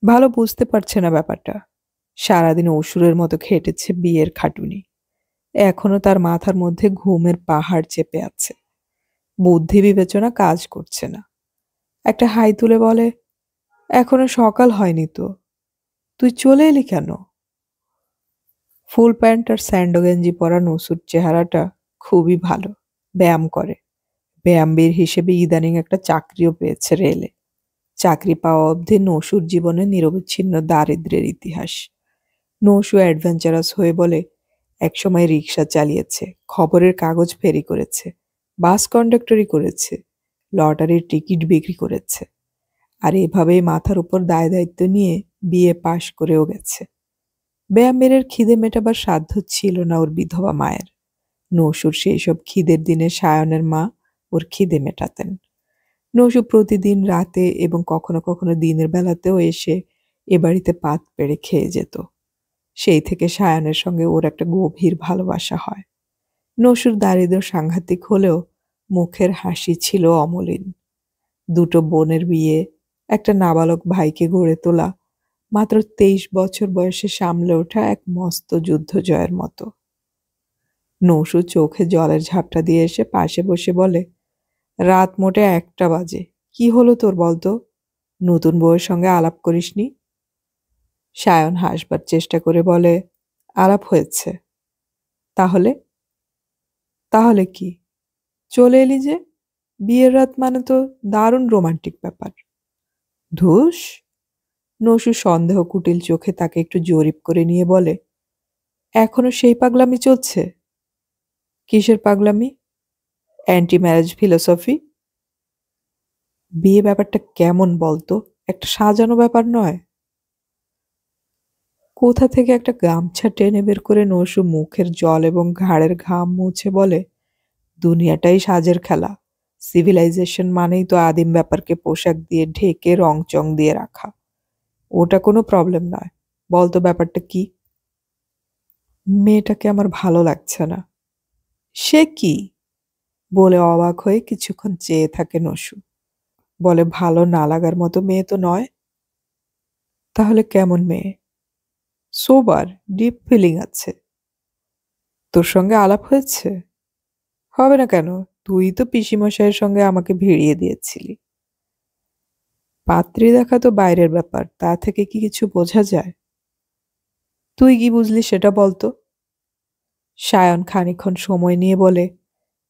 ভালো বুঝতে পারছে না ব্যাপারটা। সারাদিন অসুরের মতো খেটেছে বিয়ের খাটুনি। এখনো তার মাথার মধ্যে ঘুমের পাহাড় চেপে আছে। বুদ্ধি বিবেচনা কাজ করছে না। একটা হাই তুলে বলে, এখনো সকাল হয়নি তো, তুই চলে এলি কেন? ফুল প্যান্ট আর স্যান্ডো গেঞ্জি পরা নসুর চেহারাটা খুবই ভালো। ব্যায়াম করে। ব্যায়ামবীর হিসেবে ইদানিং একটা চাকরিও পেয়েছে রেলে। চাকরি পাওয়া অবধি নসুর জীবনে নিরবচ্ছিন্ন দারিদ্র্যের ইতিহাস। নসু অ্যাডভেঞ্চারাস হয়ে বলে, একসময় রিক্সা চালিয়েছে, খবরের কাগজ ফেরি করেছে, বাস কন্ডাক্টরি করেছে, লটারির টিকিট বিক্রি করেছে। আর এভাবেই মাথার উপর দায় দায়িত্ব নিয়ে বিয়ে পাশ করেও গেছে। ব্যায়ামের খিদে মেটাবার সাধ্য ছিল না ওর বিধবা মায়ের। নসুর সেই সব খিদের দিনে সায়নের মা ওর খিদে মেটাতেন। নসু প্রতিদিন রাতে এবং কখনো কখনো দিনের বেলাতেও এসে এ বাড়িতে পাত পেড়ে খেয়ে যেত। সেই থেকে সায়নের সঙ্গে ওর একটা গভীর ভালোবাসা হয়। নসুর দারিদ্র্য সাংঘাতিক হলেও মুখের হাসি ছিল অমলিন। দুটো বোনের বিয়ে, একটা নাবালক ভাইকে গড়ে তোলা, মাত্র 23 বছর বয়সে সামলে ওঠা এক মস্ত যুদ্ধ জয়ের মতো। নসু চোখে জলের ঝাপটা দিয়ে এসে পাশে বসে বলে, রাত মোটে 1টা বাজে। কি হলো তোর বলতো? নতুন বউয়ের সঙ্গে আলাপ করিসনি? সায়ন হাসবার চেষ্টা করে বলে, আলাপ হয়েছে। তাহলে? তাহলে কি? চলে এলি যে? বিয়ের রাত মানে তো দারুণ রোমান্টিক ব্যাপার। ধুস। নসু সন্দেহ কুটিল চোখে তাকে একটু জরিপ করে নিয়ে বলে, এখনো সেই পাগলামি চলছে? কিসের পাগলামি? Anti marriage philosophy. বিয়ে ব্যাপারটা কেমন বলতো? একটা সাজানো ব্যাপার নয়? কোথা থেকে একটা গামছা টেনে বের করে নসু মুখের জল এবং ঘাড়ের ঘাম মুছে বলে, দুনিয়াটাই সাজের খেলা। সিভিলাইজেশন মানেই তো আদিম ব্যাপারকে পোশাক দিয়ে ঢেকে রংচং দিয়ে রাখা। ওটা কোনো প্রবলেম নয়। বলতো ব্যাপারটা কি? মেয়েটাকে আমার ভালো লাগছে না। সে কি? বলে অবাক হয়ে কিছুক্ষণ চেয়ে থাকে নসু। বলে, ভালো না লাগার মতো মেয়ে তো নয়। তাহলে কেমন মেয়ে? সোবার, ডিপ ফিলিং আছে। তোর সঙ্গে আলাপ হয়েছে? হবে না কেন? তুই তো পিসিমশাইয়ের সঙ্গে আমাকে ভিড়িয়ে দিয়েছিলি। পাত্রী দেখা তো বাইরের ব্যাপার, তা থেকে কি কিছু বোঝা যায়? তুই কি বুঝলি সেটা বলতো। সায়ন খানিকক্ষণ সময় নিয়ে বলে,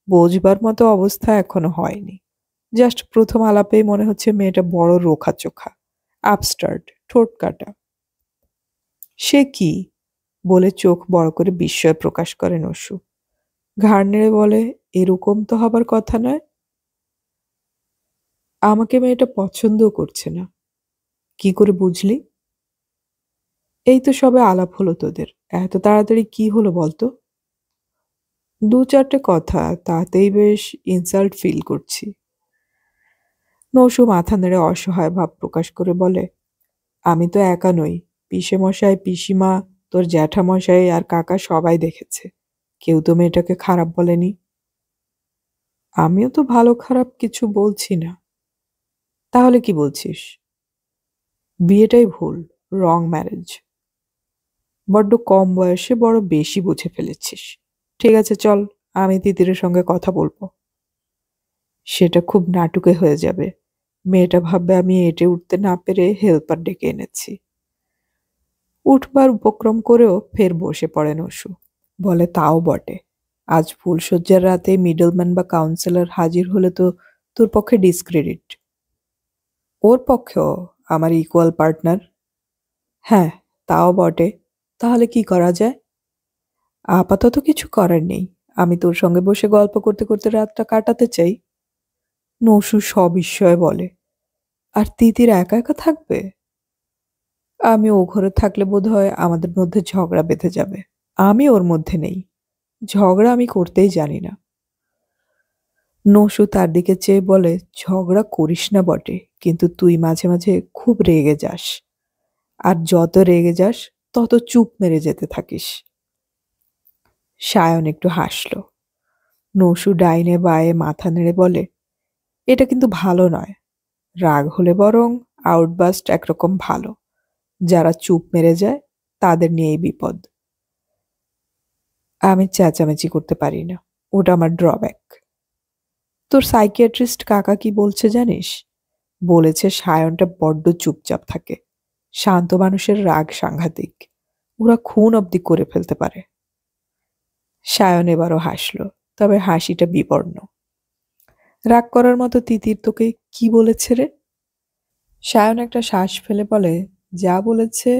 বোঝবার মতো অবস্থা এখনো হয়নি। জাস্ট প্রথম আলাপেই মনে হচ্ছে মেয়েটা বড় রোখা চোখা, আপস্টার্ট, ঠোঁট কাটা। সে কি? বলে চোখ বড় করে বিস্ময় প্রকাশ করে নসু। ঘাড় নেড়ে বলে, এরকম তো হবার কথা নয়। আমাকে মেয়েটা পছন্দও করছে না। কি করে বুঝলি? এই তো সবে আলাপ হলো তোদের, এত তাড়াতাড়ি কি হলো বলতো? দু চারটে কথা, তাতেই বেশ ইনসাল্ট ফিল করছি। নসু মাথা নেড়ে অসহায় ভাব প্রকাশ করে বলে, আমি তো একা নই। পিসেমশাই, পিসিমা, তোর জ্যাঠামশাই আর কাকা সবাই দেখেছে। কেউ তো মেয়েটাকে খারাপ বলেনি। আমিও তো ভালো খারাপ কিছু বলছি না। তাহলে কি বলছিস? বিয়েটাই ভুল, রং ম্যারেজ। বড্ড কম বয়সে বড় বেশি বুঝে ফেলেছিস। ঠিক আছে, চল, আমি তিতিরের সঙ্গে কথা বলবো। সেটা খুব নাটুকে হয়ে যাবে। মেয়েটা ভাববে আমি এঁটে উঠতে না পেরে হেল্পার ডেকে এনেছি। উঠবার উপক্রম করেও ফের বসে পড়ে নসু। বলে, তাও বটে। আজ ফুলশয্যার রাতে মিডলম্যান বা কাউন্সিলর হাজির হলে তো তোর পক্ষে ডিসক্রেডিট। ওর পক্ষেও আমার ইকুয়াল পার্টনার। হ্যাঁ, তাও বটে। তাহলে কি করা যায়? আপাতত কিছু করার নেই। আমি তোর সঙ্গে বসে গল্প করতে করতে রাতটা কাটাতে চাই। নসু সবিস্ময়ে বলে, আর তিতির একা একা থাকবে? আমি ও ঘরে থাকলে বোধহয় আমাদের মধ্যে ঝগড়া বেঁধে যাবে। আমি ওর মধ্যে নেই। ঝগড়া আমি করতেই জানি না। নসু তার দিকে চেয়ে বলে, ঝগড়া করিস না বটে, কিন্তু তুই মাঝে মাঝে খুব রেগে যাস। আর যত রেগে যাস তত চুপ মেরে যেতে থাকিস। সায়ন একটু হাসল। নসু ডাইনে বায়ে মাথা নেড়ে বলে, এটা কিন্তু ভালো নয়। রাগ হলে বরং আউটবাস্ট একরকম ভালো। যারা চুপ মেরে যায় তাদের নিয়েই বিপদ। আমি চেঁচামেচি করতে পারি না, ওটা আমার ড্রব্যাক। তোর সাইকিয়াট্রিস্ট কাকা কি বলছে জানিস? বলেছে সায়নটা বড্ড চুপচাপ থাকে। শান্ত মানুষের রাগ সাংঘাতিক। ওরা খুন অবধি করে ফেলতে পারে। সায়ন এবারও হাসল, তবে হাসিটা বিবর্ণ। রাগ করার মতো তিতির তোকে কি বলেছে রে? সায়ন একটা শ্বাস ফেলে বলে, যা বলেছে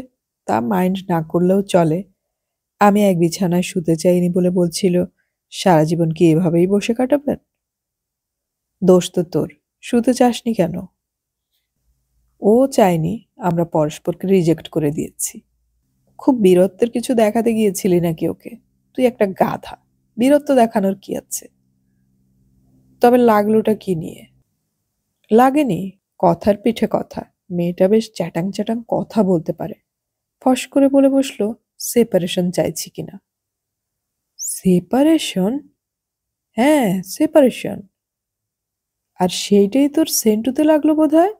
তা মাইন্ড না করলেও চলে। আমি এক বিছানায় শুতে চাইনি বলে বলছিল সারা জীবন কি এভাবেই বসে কাটাবেন? দোষ তো তোর। শুতে চাসনি কেন? ও চায়নি, আমরা পরস্পরকে রিজেক্ট করে দিয়েছি। খুব বীরত্বের কিছু দেখাতে গিয়েছিলি নাকি ওকে? তুই একটা গাধা। বীরত্ব দেখানোর কি আছে? তবে লাগলোটা কি নিয়ে? লাগেনি। কথার পিঠে কথা। মেয়েটা বেশ চ্যাটাং চ্যাটাং কথা বলতে পারে। ফস করে বলে বসলো, সেপারেশন চাইছি কিনা। সেপারেশন? হ্যাঁ, সেপারেশন। আর সেইটাই তোর সেন্টুতে লাগলো বোধহয়।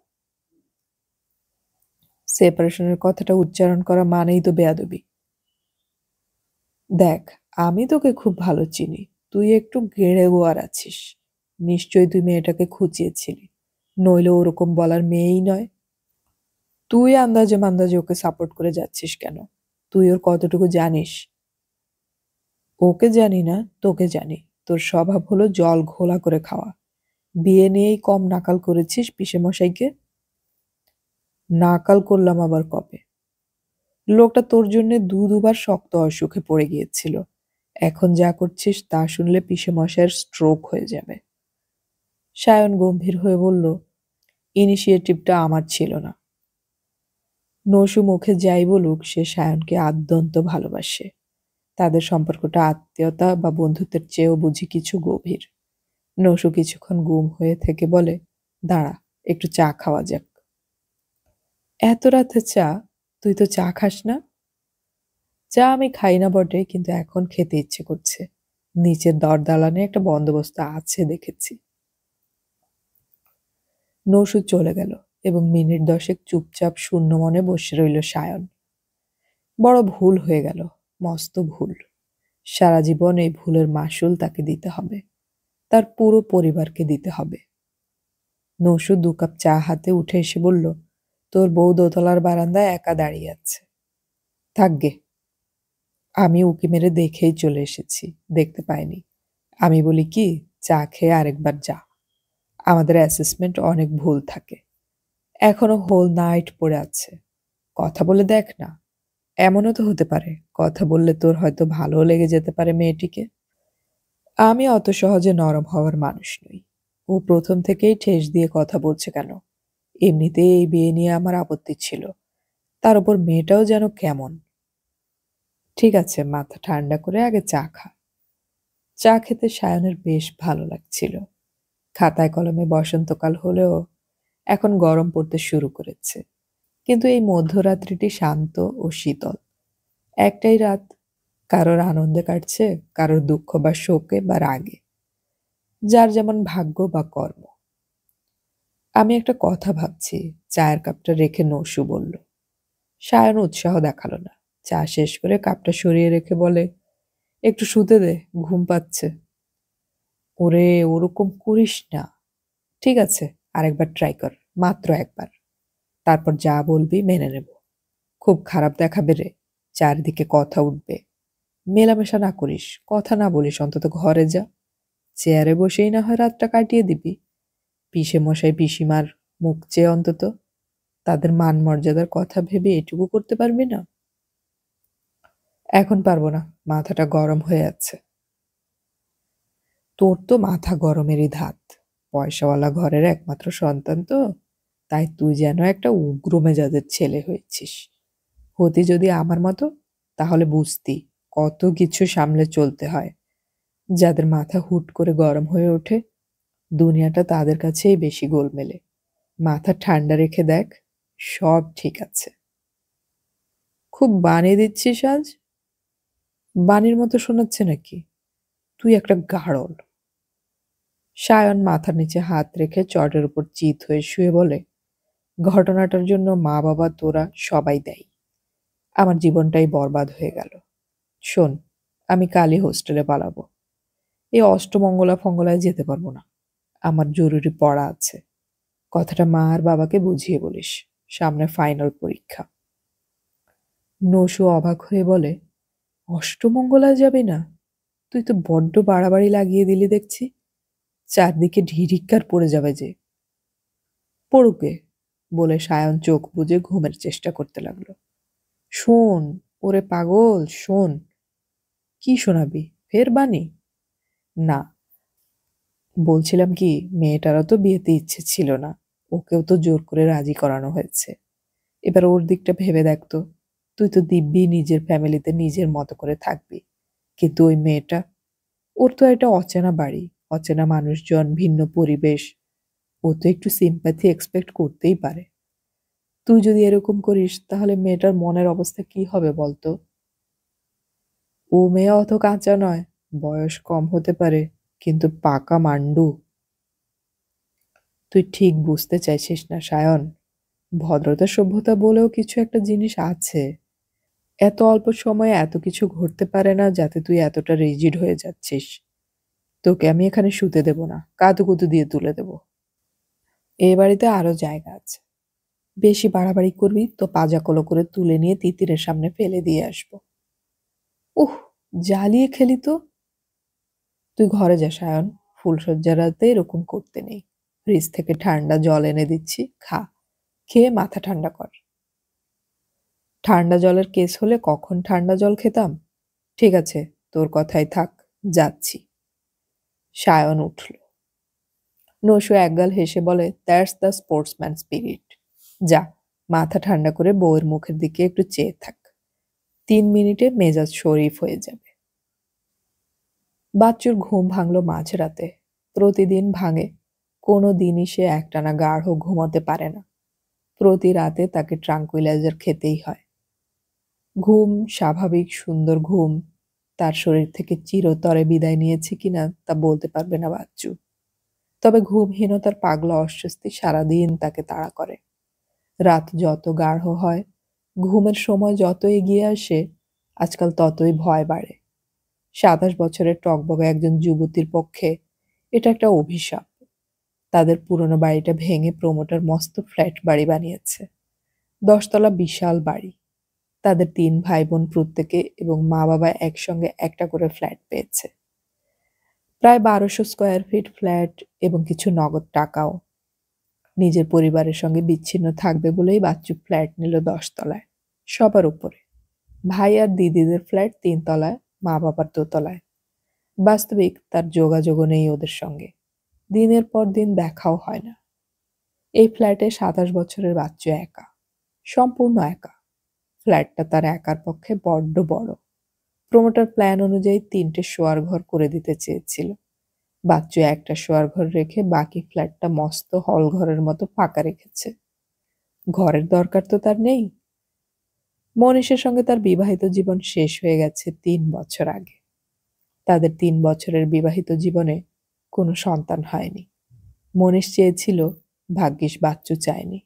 সেপারেশনের কথাটা উচ্চারণ করা মানেই তো বেয়াদবি। দেখ, আমি তোকে খুব ভালো চিনি। তুই একটু গেঁড়ে গোয়ার আছিস। নিশ্চয়ই তুই মেয়েটাকে খুঁচিয়েছিলি, নইলে ওরকম বলার মেয়েই নয়। তুই আন্দাজে মান্দাজে ওকে সাপোর্ট করে যাচ্ছিস কেন? তুই ওর কতটুকু জানিস? ওকে জানি না, তোকে জানি। তোর স্বভাব হলো জল ঘোলা করে খাওয়া। বিয়ে নিয়েই কম নাকাল করেছিস পিসেমশাইকে। নাকাল করলাম আবার কবে? লোকটা তোর জন্য দুবার শক্ত অসুখে পড়ে গিয়েছিল। এখন যা করছিস তা শুনলে পিসেমশাইয়ের স্ট্রোক হয়ে যাবে। সায়ন গম্ভীর হয়ে বলল, ইনিশিয়েটিভটা আমার ছিল না। নসু মুখে যাই বলুক, সে সায়নকে আদ্যন্ত ভালোবাসে। তাদের সম্পর্কটা আত্মীয়তা বা বন্ধুত্বের চেয়েও বুঝি কিছু গভীর। নসু কিছুক্ষণ গুম হয়ে থেকে বলে, দাঁড়া, একটু চা খাওয়া যাক। এত রাতে চা? তুই তো চা খাস না। চা আমি খাই না বটে, কিন্তু এখন খেতে ইচ্ছে করছে। নিচের দরদালানে একটা বন্দোবস্ত আছে দেখেছি। নসু চলে গেল এবং মিনিট 10 চুপচাপ শূন্য মনে বসে রইল সায়ন। বড় ভুল হয়ে গেল, মস্ত ভুল। সারা জীবন এই ভুলের মাসুল তাকে দিতে হবে, তার পুরো পরিবারকে দিতে হবে। নসু 2 কাপ চা হাতে উঠে এসে বলল, তোর বউ দোতলার বারান্দায় একা দাঁড়িয়ে আছে। থাকগে, আমি উকি মেরে দেখেই চলে এসেছি, দেখতে পাইনি। আমি বলি কি, চা খেয়ে আরেকবার যা। আমাদের অ্যাসেসমেন্ট অনেক ভুল থাকে, এখনো হোল নাইট পড়ে আছে। কথা বলে দেখ না। এমনও তো হতে পারে কথা বললে তোর হয়তো ভালো লেগে যেতে পারে মেয়েটিকে। আমি অত সহজে নরম হওয়ার মানুষ নই। ও প্রথম থেকেই ঠেস দিয়ে কথা বলছে কেন? এমনিতেই এই বিয়ে নিয়ে আমার আপত্তি ছিল, তার উপর মেয়েটাও যেন কেমন। ঠিক আছে, মাথা ঠান্ডা করে আগে চা খা। চা খেতে সায়নের বেশ ভালো লাগছিল। খাতায় কলমে বসন্তকাল হলেও এখন গরম পড়তে শুরু করেছে। কিন্তু এই মধ্যরাত্রিটি শান্ত ও শীতল। একটাই রাত, কারোর আনন্দে কাটছে, কারোর দুঃখ বা শোকে বা রাগে, যার যেমন ভাগ্য বা কর্ম। আমি একটা কথা ভাবছি, চায়ের কাপটা রেখে নসু বলল। সায়ন উৎসাহ দেখালো না। চা শেষ করে কাপটা সরিয়ে রেখে বলে, একটু শুতে দে, ঘুম পাচ্ছে। ওরে, ওরকম করিস না। ঠিক আছে, আরেকবার ট্রাই কর, মাত্র একবার। তারপর যা বলবি মেনে নেব। খুব খারাপ দেখাবে রে, চারদিকে কথা উঠবে। মেলামেশা না করিস, কথা না বলিস, অন্তত ঘরে যা। চেয়ারে বসেই না হয় রাতটা কাটিয়ে দিবি। পিসে মশাই পিসিমার মুখ চেয়ে অন্তত তাদের মান মর্যাদার কথা ভেবে এটুকু করতে পারবি না? এখন পারবো না, মাথাটা গরম হয়ে আছে। তোর তো মাথা গরমেরই ধাত। পয়সাওয়ালা ঘরের একমাত্র সন্তান তো, তাই তুই যেন একটা উগ্র মেজাজের ছেলে হয়েছিস। হতি যদি আমার মতো, তাহলে বুঝতি কত কিছু সামলে চলতে হয়। যাদের মাথা হুট করে গরম হয়ে ওঠে, দুনিয়াটা তাদের কাছেই বেশি গোলমেলে। মাথা ঠান্ডা রেখে দেখ, সব ঠিক আছে। খুব বানিয়ে দিচ্ছিস আজ। বানির মতো শোনাচ্ছে নাকি? তুই একটা গাড়ল। সায়ন মাথার নিচে হাত রেখে চটের উপর চিত হয়ে শুয়ে বলে, ঘটনাটার জন্য মা বাবা তোরা সবাই দেয়। আমার জীবনটাই বরবাদ হয়ে গেল। শোন, আমি কালই হোস্টেলে পালাবো। এই অষ্টমঙ্গলা ফঙ্গলায় যেতে পারবো না। আমার জরুরি পড়া আছে। কথাটা মা আর বাবাকে বুঝিয়ে বলিস, সামনে ফাইনাল পরীক্ষা। নসু অবাক হয়ে বলে, অষ্টমঙ্গলায় যাবি না? তুই তো বড্ড বাড়াবাড়ি লাগিয়ে দিলি দেখছি। চারদিকে ঢিঢিক্কার পড়ে যাবে যে। পড়ুকে, বলে সায়ন চোখ বুজে ঘুমের চেষ্টা করতে লাগলো। শোন, ওরে পাগল, শোন। কি শোনাবি, ফের বানি? না, বলছিলাম কি, মেয়েটারও তো বিয়েতে ইচ্ছে ছিল না, ওকেও তো জোর করে রাজি করানো হয়েছে। এবার ওর দিকটা ভেবে দেখতো। তুই তো দিব্যি নিজের ফ্যামিলিতে নিজের মতো করে থাকবি, কিন্তু ওই মেয়েটা, ওর তো একটা অচেনা বাড়ি, অচেনা মানুষজন, ভিন্ন পরিবেশ। ও তো একটু সিম্প্যাথি এক্সপেক্ট করতেই পারে। তুই যদি এরকম করিস, তাহলে মেয়েটার মনের অবস্থা কি হবে বলতো? ও মেয়ে অত কাঁচা নয়, বয়স কম হতে পারে, কিন্তু পাকা মান্ডু। তুই ঠিক বুঝতে চাইছিস না সায়ন। ভদ্রতা সভ্যতা বলেও কিছু একটা জিনিস আছে। এত অল্প সময়ে এত কিছু ঘটতে পারে না যাতে তুই এতটা রিজিড হয়ে যাচ্ছিস। তোকে আমি এখানে শুতে দেব না, কাতুকুতু দিয়ে তুলে দেব। এ বাড়িতে আরো জায়গা আছে। বেশি বাড়াবাড়ি করবি তো পাজা কলো করে তুলে নিয়ে তিতিরের সামনে ফেলে দিয়ে আসবো। উহ, জ্বালিয়ে খেলি তো। তুই ঘরে যা সায়ন, ফুলশয্যা রাতে এরকম করতে নেই। ফ্রিজ থেকে ঠান্ডা জল এনে দিচ্ছি, খা। খেয়ে মাথা ঠান্ডা কর। ঠান্ডা জলের কেস হলে কখন ঠান্ডা জল খেতাম। ঠিক আছে, তোর কথাই থাক, যাচ্ছি। সায়ন উঠল। নসু একগাল হেসে বলে, দ্যাটস দ্য স্পোর্টসম্যান স্পিরিট। যা, মাথা ঠান্ডা করে বউয়ের মুখের দিকে একটু চেয়ে থাক। 3 মিনিটে মেজাজ শরীফ হয়ে যাবে। বাচ্চুর ঘুম ভাঙল মাঝরাতে। প্রতিদিন ভাঙে, কোনো দিনই সে একটানা গাঢ় ঘুমাতে পারে না। প্রতি রাতে তাকে ট্রাঙ্কুইলাইজার খেতেই হয়। ঘুম স্বাভাবিক সুন্দর ঘুম তার শরীর থেকে চিরতরে বিদায় নিয়েছে কিনা তা বলতে পারবে না বাচ্চু। তবে ঘুমহীনতার পাগলা অস্বস্তি সারাদিন তাকে তাড়া করে। রাত যত গাঢ় হয়, ঘুমের সময় যত এগিয়ে আসে, আজকাল ততই ভয় বাড়ে। ২৭ বছরের টগবগে একজন যুবতীর পক্ষে এটা একটা অভিশাপ। তাদের পুরনো বাড়িটা ভেঙে প্রমোটার মস্ত ফ্ল্যাট বাড়ি বানিয়েছে। ১০ তলা বিশাল বাড়ি। তাদের ৩ ভাই বোন প্রত্যেকে এবং মা বাবা একসঙ্গে একটা করে ফ্ল্যাট পেয়েছে। প্রায় ১২০০ স্কোয়ার ফিট ফ্ল্যাট এবং কিছু নগদ টাকাও। নিজের পরিবারের সঙ্গে বিচ্ছিন্ন থাকবে বলেই বাচ্চু ফ্ল্যাট নিল ১০ তলায়, সবার উপরে। ভাই আর দিদিদের ফ্ল্যাট ৩ তলায়, মা বাবার দোতলায়। বাস্তবিক তার যোগাযোগও নেই ওদের সঙ্গে। দিনের পর দিন দেখাও হয় না। এই ফ্ল্যাটে ২৭ বছরের বাচ্চু একা, সম্পূর্ণ একা। ফ্ল্যাটটা তার একার পক্ষে বড্ড বড়। প্রমোটার প্ল্যান অনুযায়ী ৩টে শোয়ার ঘর করে দিতে চেয়েছিল। বাচ্চু একটা শোয়ার ঘর রেখে বাকি ফ্ল্যাটটা মস্ত হল ঘরের মতো ফাঁকা রেখেছে। ঘরের দরকার তো তার নেই। মনীষের সঙ্গে তার বিবাহিত জীবন শেষ হয়ে গেছে ৩ বছর আগে। তাদের ৩ বছরের বিবাহিত জীবনে কোনো সন্তান হয়নি। মনীষ চেয়েছিল, ভাগ্যিস বাচ্চু চায়নি।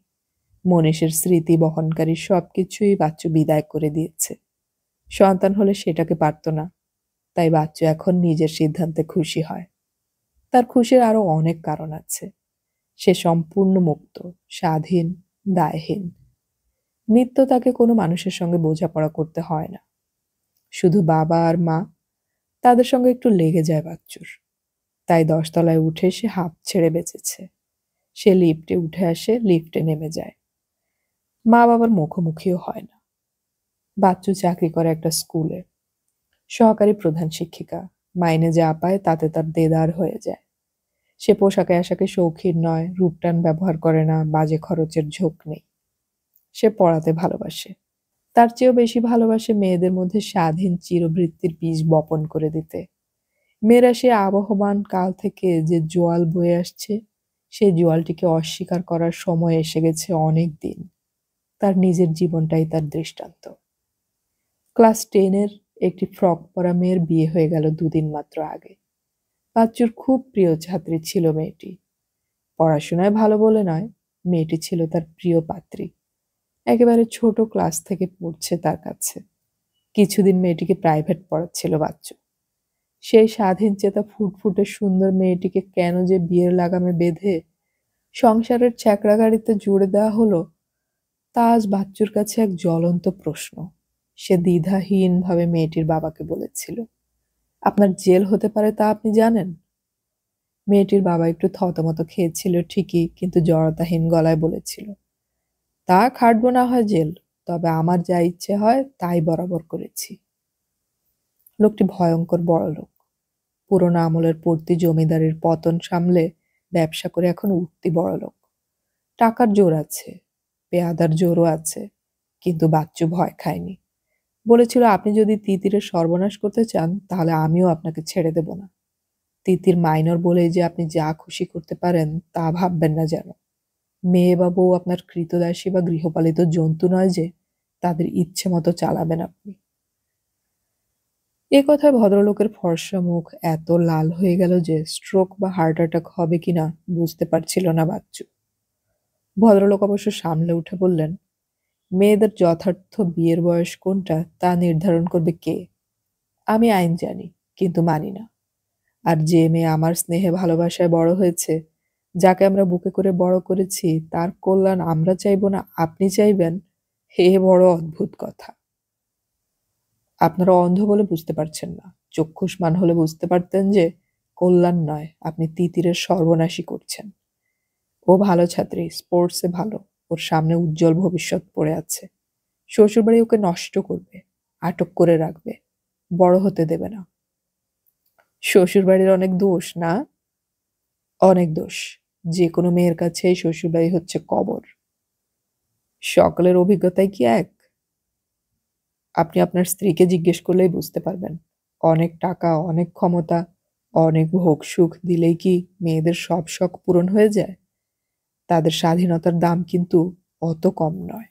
মনীষের স্মৃতি বহনকারী সবকিছুই বাচ্চু বিদায় করে দিয়েছে। সন্তান হলে সেটাকে পারত না, তাই বাচ্চু এখন নিজের সিদ্ধান্তে খুশি হয়। তার খুশির আরো অনেক কারণ আছে। সে সম্পূর্ণ মুক্ত, স্বাধীন, দায়হীন। নিত্য তাকে কোনো মানুষের সঙ্গে বোঝাপড়া করতে হয় না। শুধু বাবা আর মা, তাদের সঙ্গে একটু লেগে যায় বাচ্চুর। তাই ১০ তলায় উঠে সে হাঁপ ছেড়ে বেঁচেছে। সে লিফটে উঠে আসে, লিফটে নেমে যায়। মা বাবার মুখোমুখিও হয় না। বাচ্চু চাকরি করে একটা স্কুলে, সহকারী প্রধান শিক্ষিকা। মাইনে যা পায় তাতে তার দেদার হয়ে যায়। সে পোশাকে আশাকে শৌখিন নয়, রূপটান ব্যবহার করে না, বাজে খরচের ঝোঁক নেই। সে পড়াতে ভালোবাসে। তার চেয়েও বেশি ভালোবাসে মেয়েদের মধ্যে স্বাধীন চিরবৃত্তির বীজ বপন করে দিতে। মেয়েরা সে আবহমান কাল থেকে যে জোয়াল বয়ে আসছে, সেই জোয়ালটিকে অস্বীকার করার সময় এসে গেছে অনেক দিন। তার নিজের জীবনটাই তার দৃষ্টান্ত। ক্লাস 10-এর একটি ফ্রক পরা মেয়ের বিয়ে হয়ে গেল ২ দিন মাত্র আগে। বাচ্চুর খুব প্রিয় ছাত্রী ছিল মেয়েটি। পড়াশোনায় ভালো বলে নয়, মেয়েটি ছিল তার প্রিয় পাত্রী। একেবারে ছোট ক্লাস থেকে পড়ছে তার কাছে। কিছুদিন মেয়েটিকে প্রাইভেট পড়াচ্ছিল বাচ্চু। সেই স্বাধীনচেতা ফুটফুটে সুন্দর মেয়েটিকে কেন যে বিয়ের লাগামে বেঁধে সংসারের ছ্যাঁকড়া গাড়িতে জুড়ে দেওয়া হলো, তা আজ বাচ্চুর কাছে এক জ্বলন্ত প্রশ্ন। সে দ্বিধাহীনভাবে মেয়েটির বাবাকে বলেছিল, আপনার জেল হতে পারে তা আপনি জানেন? মেয়েটির বাবা একটু থতমত খেয়েছিল ঠিকই, কিন্তু জড়তাহীন গলায় বলেছিল, তা খাটবো না হয় জেল, তবে আমার যা ইচ্ছে হয় তাই বরাবর করেছি। লোকটি ভয়ঙ্কর বড়লোক। পুরোনো আমলের পড়তি জমিদারির পতন সামলে ব্যবসা করে এখন উঠতি বড়লোক। টাকার জোর আছে, পেয়াদার জোরও আছে, কিন্তু বাচ্চু ভয় খায়নি। বলেছিল, আপনি যদি তিতিরের সর্বনাশ করতে চান তাহলে আমিও আপনাকে ছেড়ে দেব না। তিতির মাইনর বলেই যে আপনি যা খুশি করতে পারেন তা ভাববেন না যেন। মেয়ে বা বউ আপনার কৃতদাসী বা গৃহপালিত জন্তু নয় যে তাদের ইচ্ছে মতো চালাবেন আপনি। এ কথায় ভদ্রলোকের ফর্সা মুখ এত লাল হয়ে গেল যে স্ট্রোক বা হার্ট অ্যাটাক হবে কিনা বুঝতে পারছিল না বাচ্চু। ভদ্রলোক অবশ্য সামলে উঠে বললেন, মেয়েদের যথার্থ বিয়ের বয়স কোনটা তা নির্ধারণ করবে কে? আমি আইন জানি, কিন্তু মানি না। আর যে মেয়ে আমার স্নেহে ভালোবাসায় বড় হয়েছে, যাকে আমরা বুকে করে বড় করেছি, তার কল্যাণ আমরা চাইব না আপনি চাইবেন, হে বড় অদ্ভুত কথা। আপনারা অন্ধ বলে বুঝতে পারছেন না। চক্ষুষ্মান হলে বুঝতে পারতেন যে কল্যাণ নয়, আপনি তিতিরের সর্বনাশী করছেন। ও ভালো ছাত্রী, স্পোর্টসে ভালো, ওর সামনে উজ্জ্বল ভবিষ্যৎ পড়ে আছে। শ্বশুরবাড়ি ওকে নষ্ট করবে, আটক করে রাখবে, বড় হতে দেবে না। শ্বশুরবাড়ির অনেক দোষ না? অনেক দোষ। যে কোনো মেয়ের কাছে শ্বশুরবাড়ি হচ্ছে কবর। সকলের অভিজ্ঞতাই কি এক? আপনি আপনার স্ত্রীকে জিজ্ঞেস করলেই বুঝতে পারবেন। অনেক টাকা, অনেক ক্ষমতা, অনেক ভোগ-সুখ দিলেই কি মেয়েদের সব শখ পূরণ হয়ে যায়? তাদের স্বাধীনতার দাম কিন্তু অত কম নয়।